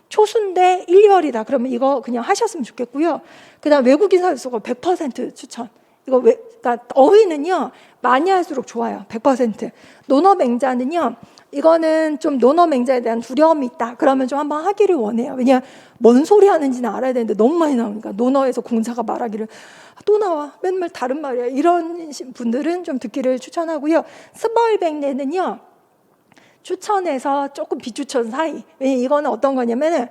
초수인데 1, 2월이다 그러면 이거 그냥 하셨으면 좋겠고요. 그 다음 외국인 사유수고 100% 추천. 이거 그러니까 어휘는요 많이 할수록 좋아요. 100%. 논어맹자는요, 이거는 좀 논어맹자에 대한 두려움이 있다 그러면 좀 한번 하기를 원해요. 왜냐, 뭔 소리 하는지는 알아야 되는데 너무 많이 나오니까. 논어에서 공자가 말하기를 또 나와, 맨날 다른 말이야, 이런 분들은 좀 듣기를 추천하고요. 스벌백내는요 추천해서 조금 비추천 사이. 왜냐면 이거는 어떤 거냐면은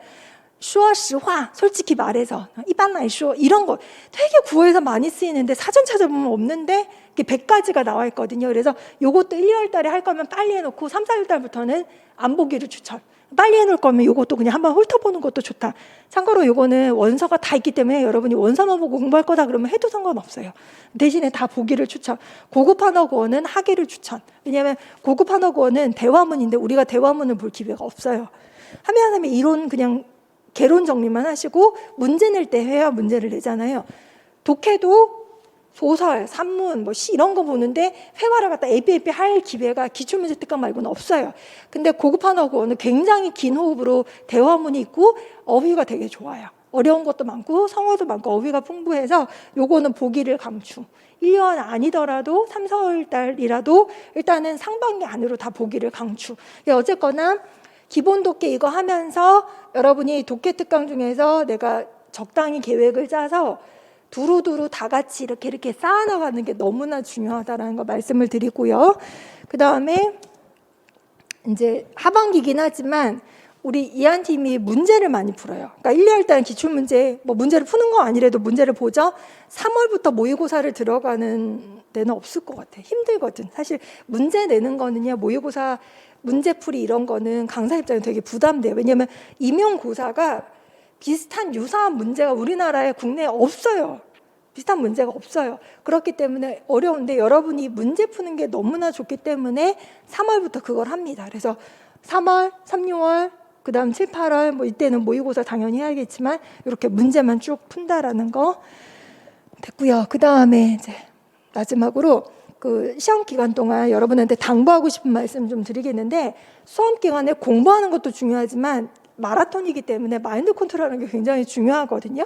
说实话, 솔직히 말해서, 一般来说 이런 거 되게 구어에서 많이 쓰이는데 사전 찾아보면 없는데 이게 100가지가 나와 있거든요. 그래서 요것도 1, 2월 달에 할 거면 빨리 해놓고 3, 4월 달부터는 안 보기를 추천. 빨리 해놓을 거면 요것도 그냥 한번 훑어보는 것도 좋다. 참고로 요거는 원서가 다 있기 때문에 여러분이 원서만 보고 공부할 거다 그러면 해도 상관없어요. 대신에 다 보기를 추천. 고급 한어구어는 하기를 추천. 왜냐하면 고급 한어구어는 대화문인데 우리가 대화문을 볼 기회가 없어요. 하면 이론 그냥 개론 정리만 하시고 문제 낼 때 회화 문제를 내잖아요. 독해도 소설, 산문, 뭐 시 이런 거 보는데 회화를 갖다 에피에피 할 기회가 기출문제 특강 말고는 없어요. 근데 고급 한어구어는 굉장히 긴 호흡으로 대화문이 있고 어휘가 되게 좋아요. 어려운 것도 많고 성어도 많고 어휘가 풍부해서 요거는 보기를 강추. 1년 아니더라도 3, 4월 달이라도 일단은 상반기 안으로 다 보기를 강추. 어쨌거나 기본 독해 이거 하면서 여러분이 독해 특강 중에서 내가 적당히 계획을 짜서 두루두루 다 같이 이렇게 쌓아나가는 게 너무나 중요하다라는 거 말씀을 드리고요. 그 다음에 이제 하반기긴 하지만 우리 이한팀이 문제를 많이 풀어요. 그러니까 1, 2월 달 기출문제, 뭐 문제를 푸는 거 아니래도 문제를 보죠. 3월부터 모의고사를 들어가는 데는 없을 것 같아요. 힘들거든. 사실 문제 내는 거는요, 모의고사 문제풀이 이런 거는 강사 입장에 되게 부담돼요. 왜냐하면 임용고사가 비슷한 유사한 문제가 우리나라에 국내에 없어요. 비슷한 문제가 없어요. 그렇기 때문에 어려운데 여러분이 문제 푸는 게 너무나 좋기 때문에 3월부터 그걸 합니다. 그래서 3월, 3, 6월, 그 다음 7, 8월 뭐 이때는 모의고사 당연히 해야겠지만 이렇게 문제만 쭉 푼다라는 거 됐고요. 그 다음에 이제 마지막으로 그 시험 기간 동안 여러분한테 당부하고 싶은 말씀 좀 드리겠는데, 수험 기간에 공부하는 것도 중요하지만 마라톤이기 때문에 마인드 컨트롤하는 게 굉장히 중요하거든요.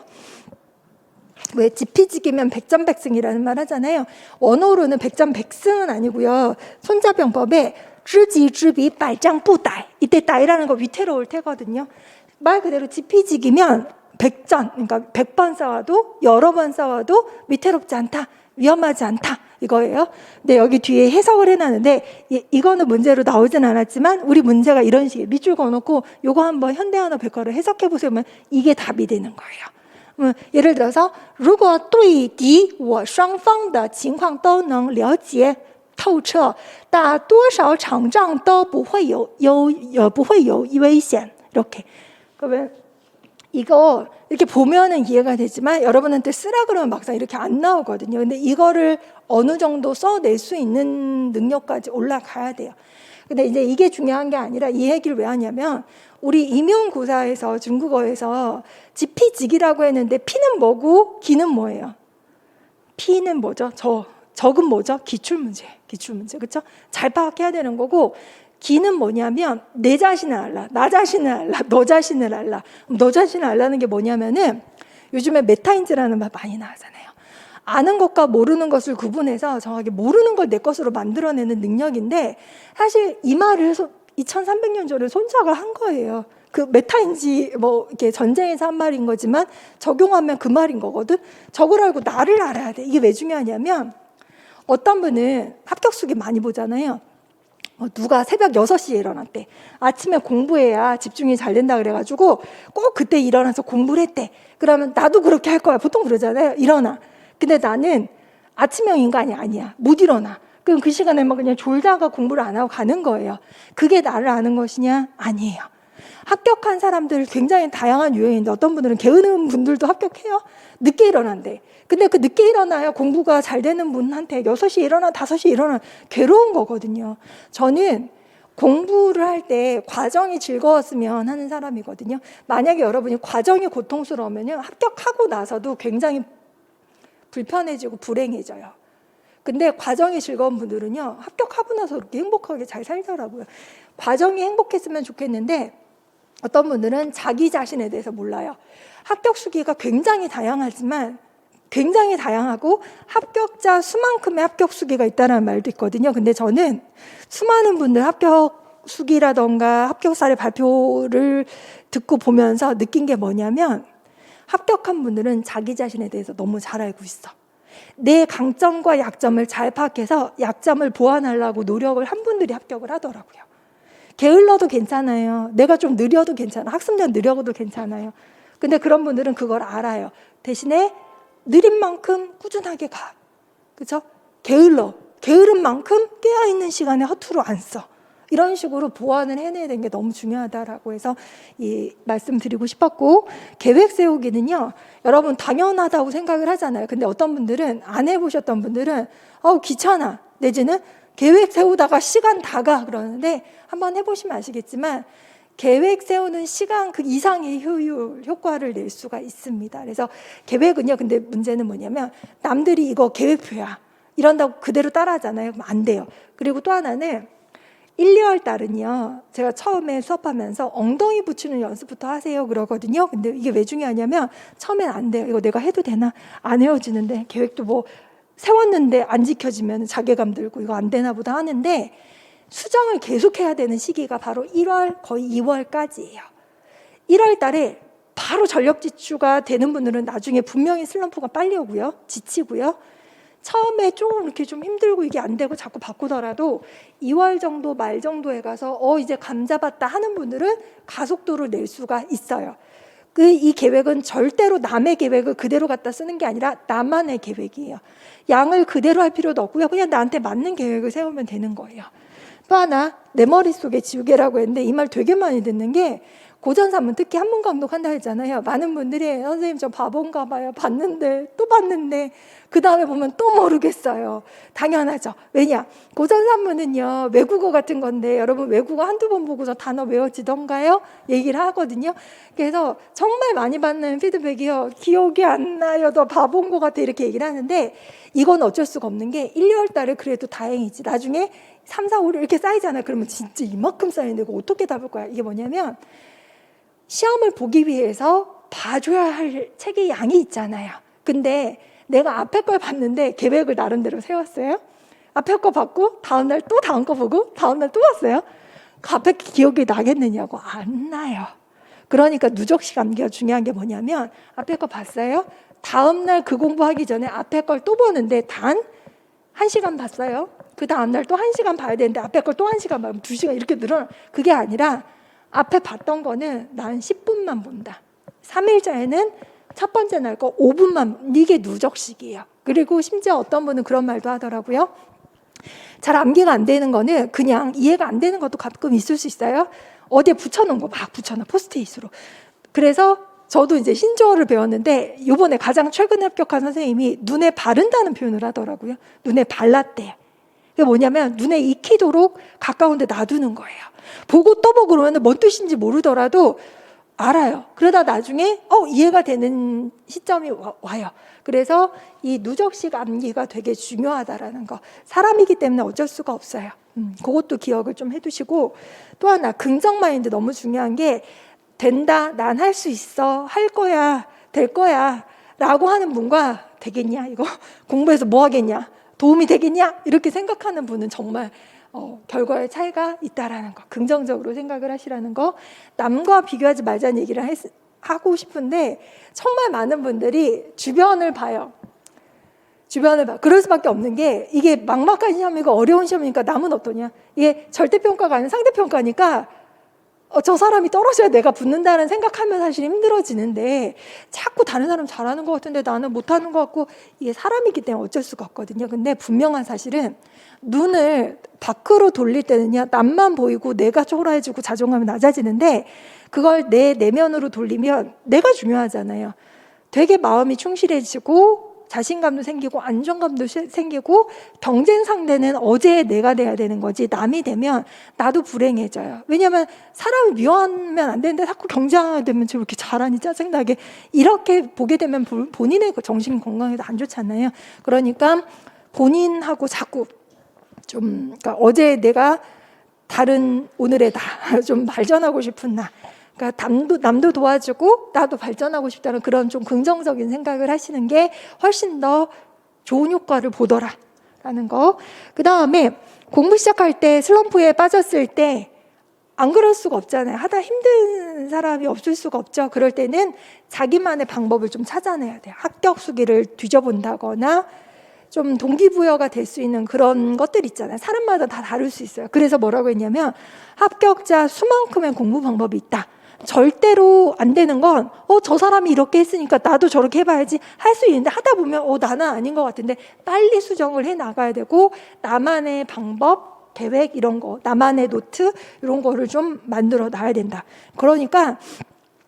왜 지피지기면 백전백승이라는 말 하잖아요. 원어로는 백전백승은 아니고요. 손자병법에知己知彼百战不殆. 이때 따이라는 거 위태로울 테거든요. 말 그대로 지피지기면 100전, 그러니까 100번 싸워도 여러 번 싸워도 위태롭지 않다, 위험하지 않다 이거예요. 근데 여기 뒤에 해석을 해놨는데 이거는 문제로 나오진 않았지만 우리 문제가 이런 식이에요. 밑줄 그어놓고 요거 한번 현대한어 백과를 해석해보세요. 그러면 이게 답이 되는 거예요. 예를 들어서 如果对敌我双方的情况都能了解透彻，打多少场仗都不会有危险. 이렇게. 그러면 이거 이렇게 보면은 이해가 되지만 여러분한테 쓰라 그러면 막상 이렇게 안 나오거든요. 근데 이거를 어느 정도 써낼 수 있는 능력까지 올라가야 돼요. 근데 이제 이게 중요한 게 아니라 이 얘기를 왜 하냐면 우리 임용고사에서 중국어에서 지피지기라고 했는데 피는 뭐고 기는 뭐예요? 피는 뭐죠? 적은 뭐죠? 기출문제. 그렇죠? 잘 파악해야 되는 거고, 기는 뭐냐면 내 자신을 알라, 나 자신을 알라, 너 자신을 알라. 너 자신을 알라는 게 뭐냐면은 요즘에 메타인지라는 말 많이 나오잖아요. 아는 것과 모르는 것을 구분해서 정확하게 모르는 걸 내 것으로 만들어내는 능력인데, 사실 이 말을 2300년 전에 손자가 한 거예요. 그 메타인지 뭐 이렇게 전쟁에서 한 말인 거지만 적용하면 그 말인 거거든. 저걸 알고 나를 알아야 돼. 이게 왜 중요하냐면 어떤 분은 합격수기 많이 보잖아요. 누가 새벽 6시에 일어났대. 아침에 공부해야 집중이 잘 된다 그래가지고 꼭 그때 일어나서 공부를 했대. 그러면 나도 그렇게 할 거야. 보통 그러잖아요. 일어나. 근데 나는 아침형 인간이 아니야. 못 일어나. 그럼 그 시간에 막 그냥 졸다가 공부를 안 하고 가는 거예요. 그게 나를 아는 것이냐? 아니에요. 합격한 사람들 굉장히 다양한 유형인데 어떤 분들은 게으른 분들도 합격해요. 늦게 일어난대. 근데 그 늦게 일어나야 공부가 잘 되는 분한테 6시에 일어나 5시에 일어나 괴로운 거거든요. 저는 공부를 할 때 과정이 즐거웠으면 하는 사람이거든요. 만약에 여러분이 과정이 고통스러우면요, 합격하고 나서도 굉장히 불편해지고 불행해져요. 근데 과정이 즐거운 분들은요, 합격하고 나서 그렇게 행복하게 잘 살더라고요. 과정이 행복했으면 좋겠는데 어떤 분들은 자기 자신에 대해서 몰라요. 합격 수기가 굉장히 다양하지만 굉장히 다양하고 합격자 수만큼의 합격 수기가 있다는 말도 있거든요. 근데 저는 수많은 분들 합격 수기라던가 합격 사례 발표를 듣고 보면서 느낀 게 뭐냐면 합격한 분들은 자기 자신에 대해서 너무 잘 알고 있어. 내 강점과 약점을 잘 파악해서 약점을 보완하려고 노력을 한 분들이 합격을 하더라고요. 게을러도 괜찮아요. 내가 좀 느려도 괜찮아. 학습력 느려도 괜찮아요. 근데 그런 분들은 그걸 알아요. 대신에 느린 만큼 꾸준하게 가. 그렇죠? 게으른 만큼 깨어있는 시간에 허투루 안 써. 이런 식으로 보완을 해내야 되는 게 너무 중요하다라고 해서 말씀드리고 싶었고, 계획 세우기는요, 여러분 당연하다고 생각을 하잖아요. 근데 어떤 분들은, 안 해보셨던 분들은 귀찮아, 내지는 계획 세우다가 시간 다 가 그러는데, 한번 해보시면 아시겠지만 계획 세우는 시간 그 이상의 효과를 낼 수가 있습니다. 그래서 계획은요, 근데 문제는 뭐냐면 남들이 이거 계획표야 이런다고 그대로 따라하잖아요. 그럼 안 돼요. 그리고 또 하나는 1, 2월 달은요, 제가 처음에 수업하면서 엉덩이 붙이는 연습부터 하세요 그러거든요. 근데 이게 왜 중요하냐면 처음엔 안 돼요. 이거 내가 해도 되나? 안 헤어지는데, 계획도 뭐 세웠는데 안 지켜지면 자괴감 들고 이거 안 되나 보다 하는데, 수정을 계속해야 되는 시기가 바로 1월 거의 2월까지예요. 1월 달에 바로 전력 지출가 되는 분들은 나중에 분명히 슬럼프가 빨리 오고요, 지치고요. 처음에 좀 이렇게 좀 힘들고 이게 안 되고 자꾸 바꾸더라도 2월 정도 말 정도에 가서 이제 감 잡았다 하는 분들은 가속도를 낼 수가 있어요. 이 계획은 절대로 남의 계획을 그대로 갖다 쓰는 게 아니라 나만의 계획이에요. 양을 그대로 할 필요도 없고요. 그냥 나한테 맞는 계획을 세우면 되는 거예요. 또 하나, 내 머릿속에 지우개라고 했는데 이 말 되게 많이 듣는 게, 고전산문 특히 한문 강독한다 했잖아요. 많은 분들이 선생님 저 바본가 봐요. 봤는데 또 봤는데 그 다음에 보면 또 모르겠어요. 당연하죠. 왜냐? 고전산문은요, 외국어 같은 건데 여러분 외국어 한두 번 보고서 단어 외워지던가요? 얘기를 하거든요. 그래서 정말 많이 받는 피드백이요, 기억이 안 나요, 너 바본 것 같아, 이렇게 얘기를 하는데, 이건 어쩔 수가 없는 게 1, 2월 달에 그래도 다행이지. 나중에 3, 4, 5, 6 이렇게 쌓이잖아요. 그러면 진짜 이만큼 쌓이는데 이거 어떻게 답을 거야? 이게 뭐냐면 시험을 보기 위해서 봐줘야 할 책의 양이 있잖아요. 근데 내가 앞에 걸 봤는데 계획을 나름대로 세웠어요. 앞에 거 봤고 다음날 또 다음 거 보고 다음날 또 봤어요. 그 앞에 기억이 나겠느냐고. 안 나요. 그러니까 누적식 암기가 중요한 게 뭐냐면, 앞에 거 봤어요. 다음날 그 공부하기 전에 앞에 걸 또 보는데 단 1시간 봤어요. 그 다음날 또 1시간 봐야 되는데 앞에 걸 또 1시간 봐면 2시간 이렇게 늘어나. 그게 아니라 앞에 봤던 거는 난 10분만 본다. 3일자에는 첫 번째 날 거 5분만. 이게 누적식이에요. 그리고 심지어 어떤 분은 그런 말도 하더라고요. 잘 암기가 안 되는 거는 그냥 이해가 안 되는 것도 가끔 있을 수 있어요. 어디에 붙여놓은 거 막 붙여놔, 포스트잇으로. 그래서 저도 이제 신조어를 배웠는데 이번에 가장 최근에 합격한 선생님이 눈에 바른다는 표현을 하더라고요. 눈에 발랐대요. 그게 뭐냐면 눈에 익히도록 가까운 데 놔두는 거예요. 보고 또 보고 그러면 뭔 뜻인지 모르더라도 알아요. 그러다 나중에 이해가 되는 시점이 와요. 그래서 이 누적식 암기가 되게 중요하다라는 거. 사람이기 때문에 어쩔 수가 없어요. 그것도 기억을 좀 해두시고, 또 하나 긍정 마인드 너무 중요한 게, 된다, 난 할 수 있어, 할 거야, 될 거야 라고 하는 분과 되겠냐, 이거 공부해서 뭐 하겠냐, 도움이 되겠냐 이렇게 생각하는 분은 정말 결과의 차이가 있다라는 거, 긍정적으로 생각을 하시라는 거. 남과 비교하지 말자는 얘기를 하고 싶은데 정말 많은 분들이 주변을 봐요. 그럴 수밖에 없는 게, 이게 막막한 시험이고 어려운 시험이니까 남은 어떠냐, 이게 절대평가가 아닌 상대평가니까 저 사람이 떨어져야 내가 붙는다는 생각하면 사실 힘들어지는데 자꾸 다른 사람 잘하는 것 같은데 나는 못하는 것 같고, 이게 사람이기 때문에 어쩔 수가 없거든요. 근데 분명한 사실은 눈을 밖으로 돌릴 때는요, 남만 보이고 내가 초라해지고 자존감이 낮아지는데, 그걸 내 내면으로 돌리면 내가 중요하잖아요. 되게 마음이 충실해지고 자신감도 생기고 안정감도 생기고, 경쟁 상대는 어제의 내가 돼야 되는 거지 남이 되면 나도 불행해져요. 왜냐하면 사람을 미워하면 안 되는데 자꾸 경쟁하게 되면 저렇게 잘하니 짜증나게, 이렇게 보게 되면 본인의 정신 건강에도 안 좋잖아요. 그러니까 본인하고 자꾸 그러니까 어제 내가 다른 오늘의 나, 좀 발전하고 싶은 나, 그러니까 남도 도와주고 나도 발전하고 싶다는 그런 좀 긍정적인 생각을 하시는 게 훨씬 더 좋은 효과를 보더라라는 거. 그 다음에 공부 시작할 때 슬럼프에 빠졌을 때 안 그럴 수가 없잖아요. 하다 힘든 사람이 없을 수가 없죠. 그럴 때는 자기만의 방법을 좀 찾아내야 돼요. 합격 수기를 뒤져본다거나 좀 동기부여가 될 수 있는 그런 것들 있잖아요. 사람마다 다 다를 수 있어요. 그래서 뭐라고 했냐면, 합격자 수만큼의 공부 방법이 있다. 절대로 안 되는 건 저 사람이 이렇게 했으니까 나도 저렇게 해봐야지 할 수 있는데, 하다 보면 나는 아닌 것 같은데 빨리 수정을 해 나가야 되고, 나만의 방법, 계획 이런 거, 나만의 노트 이런 거를 좀 만들어 놔야 된다. 그러니까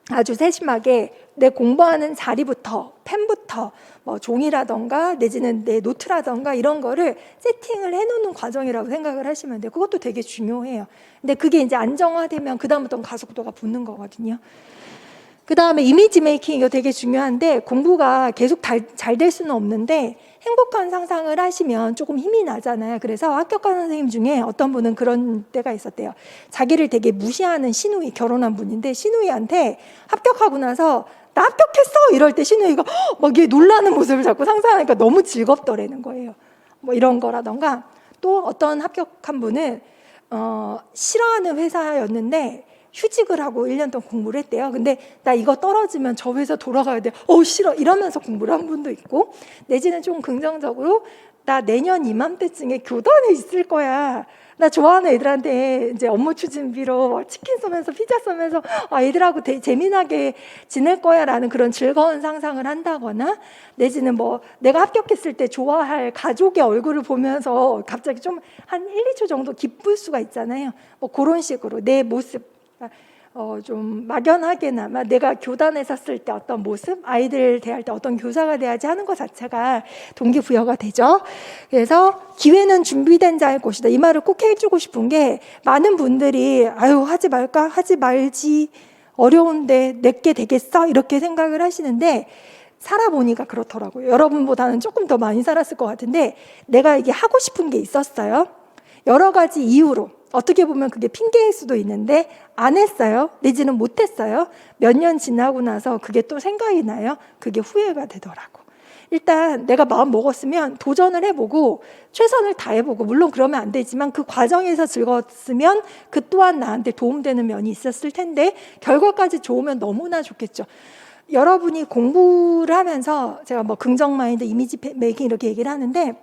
아주 세심하게 내 공부하는 자리부터, 펜부터, 뭐 종이라던가 내지는 내 노트라던가 이런 거를 세팅을 해놓는 과정이라고 생각을 하시면 돼요. 그것도 되게 중요해요. 근데 그게 이제 안정화되면 그다음부터는 가속도가 붙는 거거든요. 그 다음에 이미지 메이킹, 이거 되게 중요한데, 공부가 계속 잘 될 수는 없는데 행복한 상상을 하시면 조금 힘이 나잖아요. 그래서 합격한 선생님 중에 어떤 분은 그런 때가 있었대요. 자기를 되게 무시하는 시누이, 결혼한 분인데 시누이한테 합격하고 나서 나 합격했어 이럴 때 시누이가 막 얘 놀라는 모습을 자꾸 상상하니까 너무 즐겁더라는 거예요. 뭐 이런 거라던가, 또 어떤 합격한 분은 싫어하는 회사였는데 휴직을 하고 1년 동안 공부를 했대요. 근데 나 이거 떨어지면 저 회사 돌아가야 돼. 싫어. 이러면서 공부를 한 분도 있고, 내지는 좀 긍정적으로 나 내년 이맘때쯤에 교단에 있을 거야. 나 좋아하는 애들한테 이제 업무 추진비로 치킨 쏘면서 피자 쏘면서 애들하고 재미나게 지낼 거야 라는 그런 즐거운 상상을 한다거나, 내지는 뭐 내가 합격했을 때 좋아할 가족의 얼굴을 보면서 갑자기 좀 한 1, 2초 정도 기쁠 수가 있잖아요. 뭐 그런 식으로 내 모습, 좀 막연하게나마 내가 교단에 섰을 때 어떤 모습, 아이들 대할 때 어떤 교사가 돼야지 하는 것 자체가 동기부여가 되죠. 그래서 기회는 준비된 자의 것이다. 이 말을 꼭 해주고 싶은 게, 많은 분들이 하지 말까? 하지 말지, 어려운데 내게 되겠어? 이렇게 생각을 하시는데, 살아보니까 그렇더라고요. 여러분보다는 조금 더 많이 살았을 것 같은데, 내가 이게 하고 싶은 게 있었어요. 여러 가지 이유로, 어떻게 보면 그게 핑계일 수도 있는데 안 했어요. 내지는 못 했어요. 몇 년 지나고 나서 그게 또 생각이 나요. 그게 후회가 되더라고. 일단 내가 마음 먹었으면 도전을 해보고 최선을 다해보고, 물론 그러면 안 되지만 그 과정에서 즐거웠으면 그 또한 나한테 도움되는 면이 있었을 텐데, 결과까지 좋으면 너무나 좋겠죠. 여러분이 공부를 하면서, 제가 뭐 긍정마인드, 이미지 메이킹 이렇게 얘기를 하는데,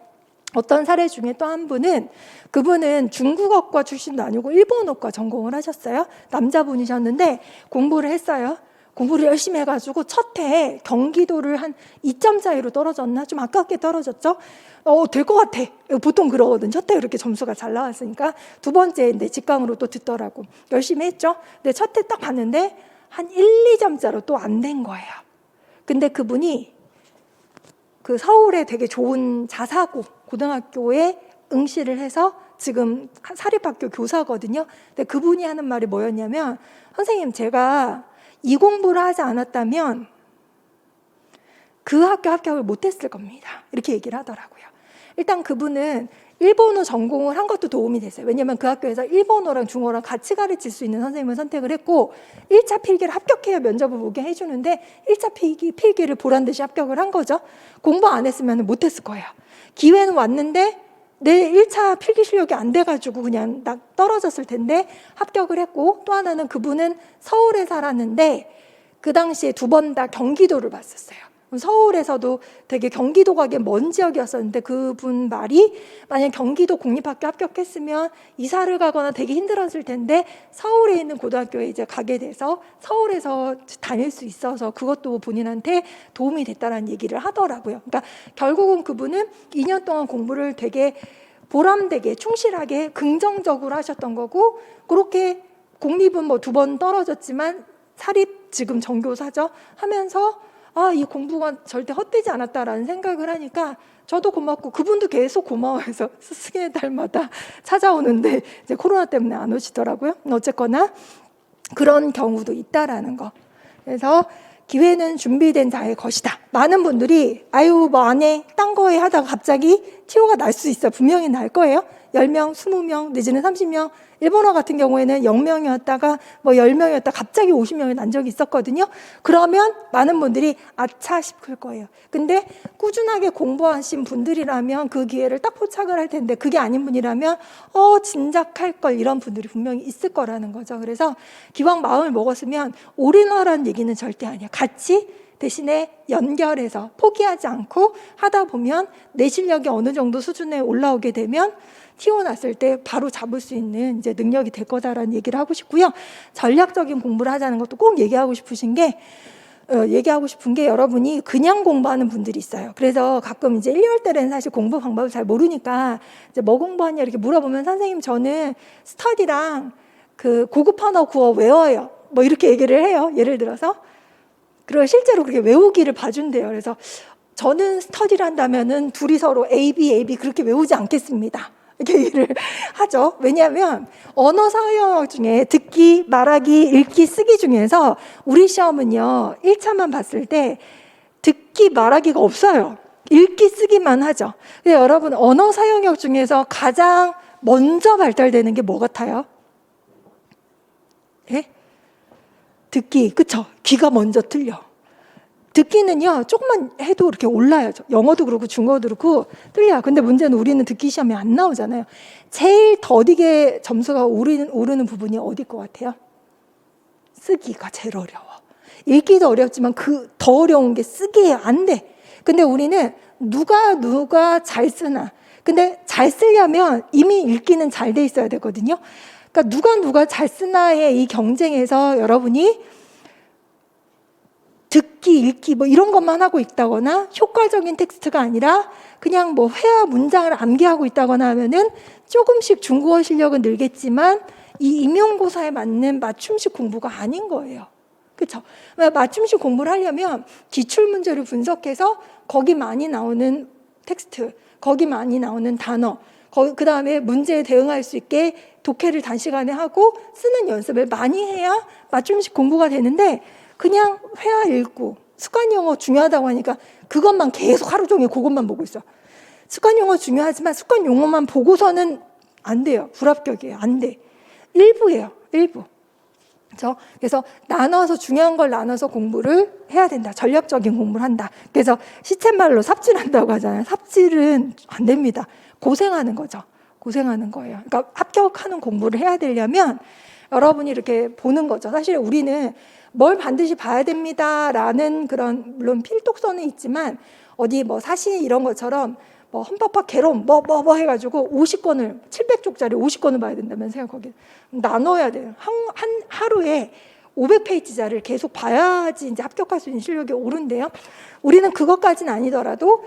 어떤 사례 중에 또 한 분은, 그분은 중국어과 출신도 아니고 일본어과 전공을 하셨어요. 남자분이셨는데 공부를 했어요. 공부를 열심히 해가지고 첫 해에 경기도를 한 2점 차이로 떨어졌나? 좀 아깝게 떨어졌죠? 될 것 같아. 보통 그러거든. 첫 해 이렇게 점수가 잘 나왔으니까. 두 번째인데 직강으로 또 듣더라고. 열심히 했죠? 근데 첫 해 딱 봤는데 한 1, 2점짜로 또 안 된 거예요. 근데 그분이 그 서울에 되게 좋은 자사고 고등학교에 응시를 해서 지금 사립학교 교사거든요. 근데 그분이 하는 말이 뭐였냐면, 선생님, 제가 이 공부를 하지 않았다면 그 학교 합격을 못했을 겁니다. 이렇게 얘기를 하더라고요. 일단 그분은 일본어 전공을 한 것도 도움이 됐어요. 왜냐하면 그 학교에서 일본어랑 중어랑 같이 가르칠 수 있는 선생님을 선택을 했고, 1차 필기를 합격해야 면접을 보게 해주는데 1차 필기를 보란듯이 합격을 한 거죠. 공부 안 했으면 못했을 거예요. 기회는 왔는데 내 1차 필기 실력이 안 돼가지고 그냥 떨어졌을 텐데 합격을 했고, 또 하나는 그분은 서울에 살았는데 그 당시에 두 번 다 경기도를 봤었어요. 서울에서도 되게 경기도 가게 먼 지역이었었는데 그분 말이 만약 경기도 공립학교 합격했으면 이사를 가거나 되게 힘들었을 텐데 서울에 있는 고등학교에 이제 가게 돼서 서울에서 다닐 수 있어서 그것도 본인한테 도움이 됐다는 얘기를 하더라고요. 그러니까 결국은 그분은 2년 동안 공부를 되게 보람되게 충실하게 긍정적으로 하셨던 거고, 그렇게 공립은 뭐 2번 떨어졌지만 사립 지금 전교사죠 하면서 이 공부가 절대 헛되지 않았다라는 생각을 하니까 저도 고맙고 그분도 계속 고마워해서 스승의 달마다 찾아오는데 이제 코로나 때문에 안 오시더라고요. 어쨌거나 그런 경우도 있다라는 거. 그래서 기회는 준비된 자의 것이다. 많은 분들이 아유 뭐 안 해, 딴 거 해 하다가 갑자기 TO가 날 수 있어. 분명히 날 거예요. 10명, 20명, 내지는 30명. 일본어 같은 경우에는 0명이었다가 뭐 10명이었다가 갑자기 50명이 난 적이 있었거든요. 그러면 많은 분들이 아차 싶을 거예요. 근데 꾸준하게 공부하신 분들이라면 그 기회를 딱 포착을 할 텐데, 그게 아닌 분이라면 진작 할 걸, 이런 분들이 분명히 있을 거라는 거죠. 그래서 기왕 마음을 먹었으면 올인하라는 얘기는 절대 아니야. 같이 대신에 연결해서 포기하지 않고 하다 보면 내 실력이 어느 정도 수준에 올라오게 되면 TO 났을 때 바로 잡을 수 있는 이제 능력이 될 거다라는 얘기를 하고 싶고요. 전략적인 공부를 하자는 것도 꼭 얘기하고 싶은 게 여러분이 그냥 공부하는 분들이 있어요. 그래서 가끔 이제 1, 2월 때는 사실 공부 방법을 잘 모르니까 이제 뭐 공부하냐 이렇게 물어보면 선생님 저는 스터디랑 그 고급 언어 구어 외워요. 뭐 이렇게 얘기를 해요. 예를 들어서. 그리고 실제로 그렇게 외우기를 봐준대요. 그래서 저는 스터디를 한다면은 둘이 서로 A, B 그렇게 외우지 않겠습니다. 이렇게 얘기를 하죠. 왜냐하면 언어 사회영역 중에 듣기, 말하기, 읽기, 쓰기 중에서 우리 시험은요 1차만 봤을 때 듣기, 말하기가 없어요. 읽기, 쓰기만 하죠. 근데 여러분 언어 사용력 중에서 가장 먼저 발달되는 게 뭐 같아요? 예? 듣기, 그쵸? 귀가 먼저 틀려. 듣기는요 조금만 해도 이렇게 올라요. 영어도 그렇고 중국어도 그렇고 틀려요. 근데 문제는 우리는 듣기 시험에 안 나오잖아요. 제일 더디게 점수가 오르는 부분이 어디일 것 같아요? 쓰기가 제일 어려워. 읽기도 어렵지만 그 더 어려운 게 쓰기예요. 안 돼. 근데 우리는 누가 잘 쓰나. 근데 잘 쓰려면 이미 읽기는 잘 돼 있어야 되거든요. 그러니까 누가 잘 쓰나의 이 경쟁에서 여러분이 듣기, 읽기 뭐 이런 것만 하고 있다거나 효과적인 텍스트가 아니라 그냥 뭐 회화 문장을 암기하고 있다거나 하면은 조금씩 중국어 실력은 늘겠지만 이 임용고사에 맞는 맞춤식 공부가 아닌 거예요. 그렇죠? 맞춤식 공부를 하려면 기출 문제를 분석해서 거기 많이 나오는 텍스트, 거기 많이 나오는 단어, 그 다음에 문제에 대응할 수 있게 독해를 단시간에 하고 쓰는 연습을 많이 해야 맞춤식 공부가 되는데, 그냥 회화 읽고 습관 영어 중요하다고 하니까 그것만 계속 하루 종일 그것만 보고 있어. 습관 영어 중요하지만 습관 용어만 보고서는 안 돼요. 불합격이에요. 안 돼. 일부예요. 일부. 그렇죠? 그래서 나눠서 중요한 걸 나눠서 공부를 해야 된다. 전략적인 공부를 한다. 그래서 시쳇말로 삽질한다고 하잖아요. 삽질은 안 됩니다. 고생하는 거죠. 고생하는 거예요. 그러니까 합격하는 공부를 해야 되려면 여러분이 이렇게 보는 거죠. 사실 우리는 뭘 반드시 봐야 됩니다라는 그런 물론 필독서는 있지만 어디 뭐 사실 이런 것처럼 뭐 헌법학 개론 뭐 해가지고 50권을 700쪽짜리 50권을 봐야 된다면서요. 거기 나눠야 돼요. 하루에 500페이지짜리를 계속 봐야지 이제 합격할 수 있는 실력이 오른대요. 우리는 그것까지는 아니더라도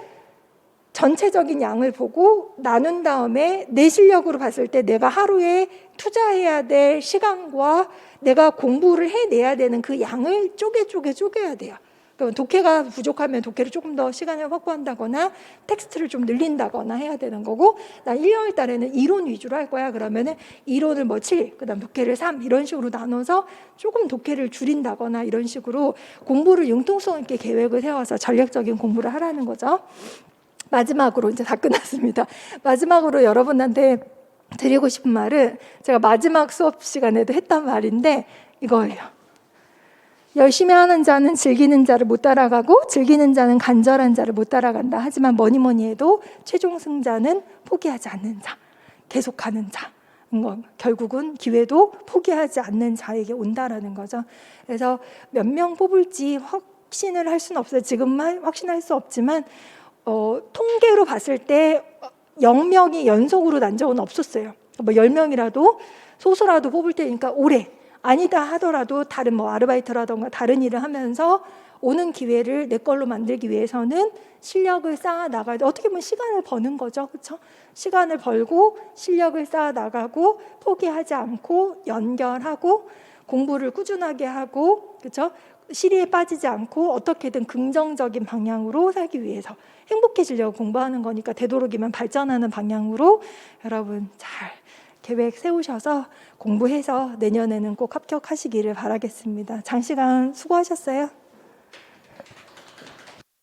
전체적인 양을 보고 나눈 다음에 내 실력으로 봤을 때 내가 하루에 투자해야 될 시간과 내가 공부를 해내야 되는 그 양을 쪼개야 돼요. 그럼 독해가 부족하면 독해를 조금 더 시간을 확보한다거나 텍스트를 좀 늘린다거나 해야 되는 거고, 난 1월 달에는 이론 위주로 할 거야. 그러면은 이론을 뭐 7, 그다음 독해를 3 이런 식으로 나눠서 조금 독해를 줄인다거나 이런 식으로 공부를 융통성 있게 계획을 세워서 전략적인 공부를 하라는 거죠. 마지막으로 이제 다 끝났습니다. 마지막으로 여러분한테 드리고 싶은 말은 제가 마지막 수업 시간에도 했던 말인데 이거예요. 열심히 하는 자는 즐기는 자를 못 따라가고 즐기는 자는 간절한 자를 못 따라간다. 하지만 뭐니 해도 최종 승자는 포기하지 않는 자, 계속하는 자. 결국은 기회도 포기하지 않는 자에게 온다라는 거죠. 그래서 몇 명 뽑을지 확신을 할 수는 없어요. 지금만 확신할 수 없지만 통계로 봤을 때 0명이 연속으로 난 적은 없었어요. 뭐 10명이라도 소수라도 뽑을 때니까 올해 아니다 하더라도 다른 뭐 아르바이트라던가 다른 일을 하면서 오는 기회를 내 걸로 만들기 위해서는 실력을 쌓아 나가야 돼. 어떻게 보면 시간을 버는 거죠. 그렇죠? 시간을 벌고 실력을 쌓아 나가고 포기하지 않고 연결하고 공부를 꾸준하게 하고 그렇죠? 시리에 빠지지 않고 어떻게든 긍정적인 방향으로 살기 위해서 행복해지려고 공부하는 거니까 되도록이면 발전하는 방향으로 여러분 잘 계획 세우셔서 공부해서 내년에는 꼭 합격하시기를 바라겠습니다. 장시간 수고하셨어요.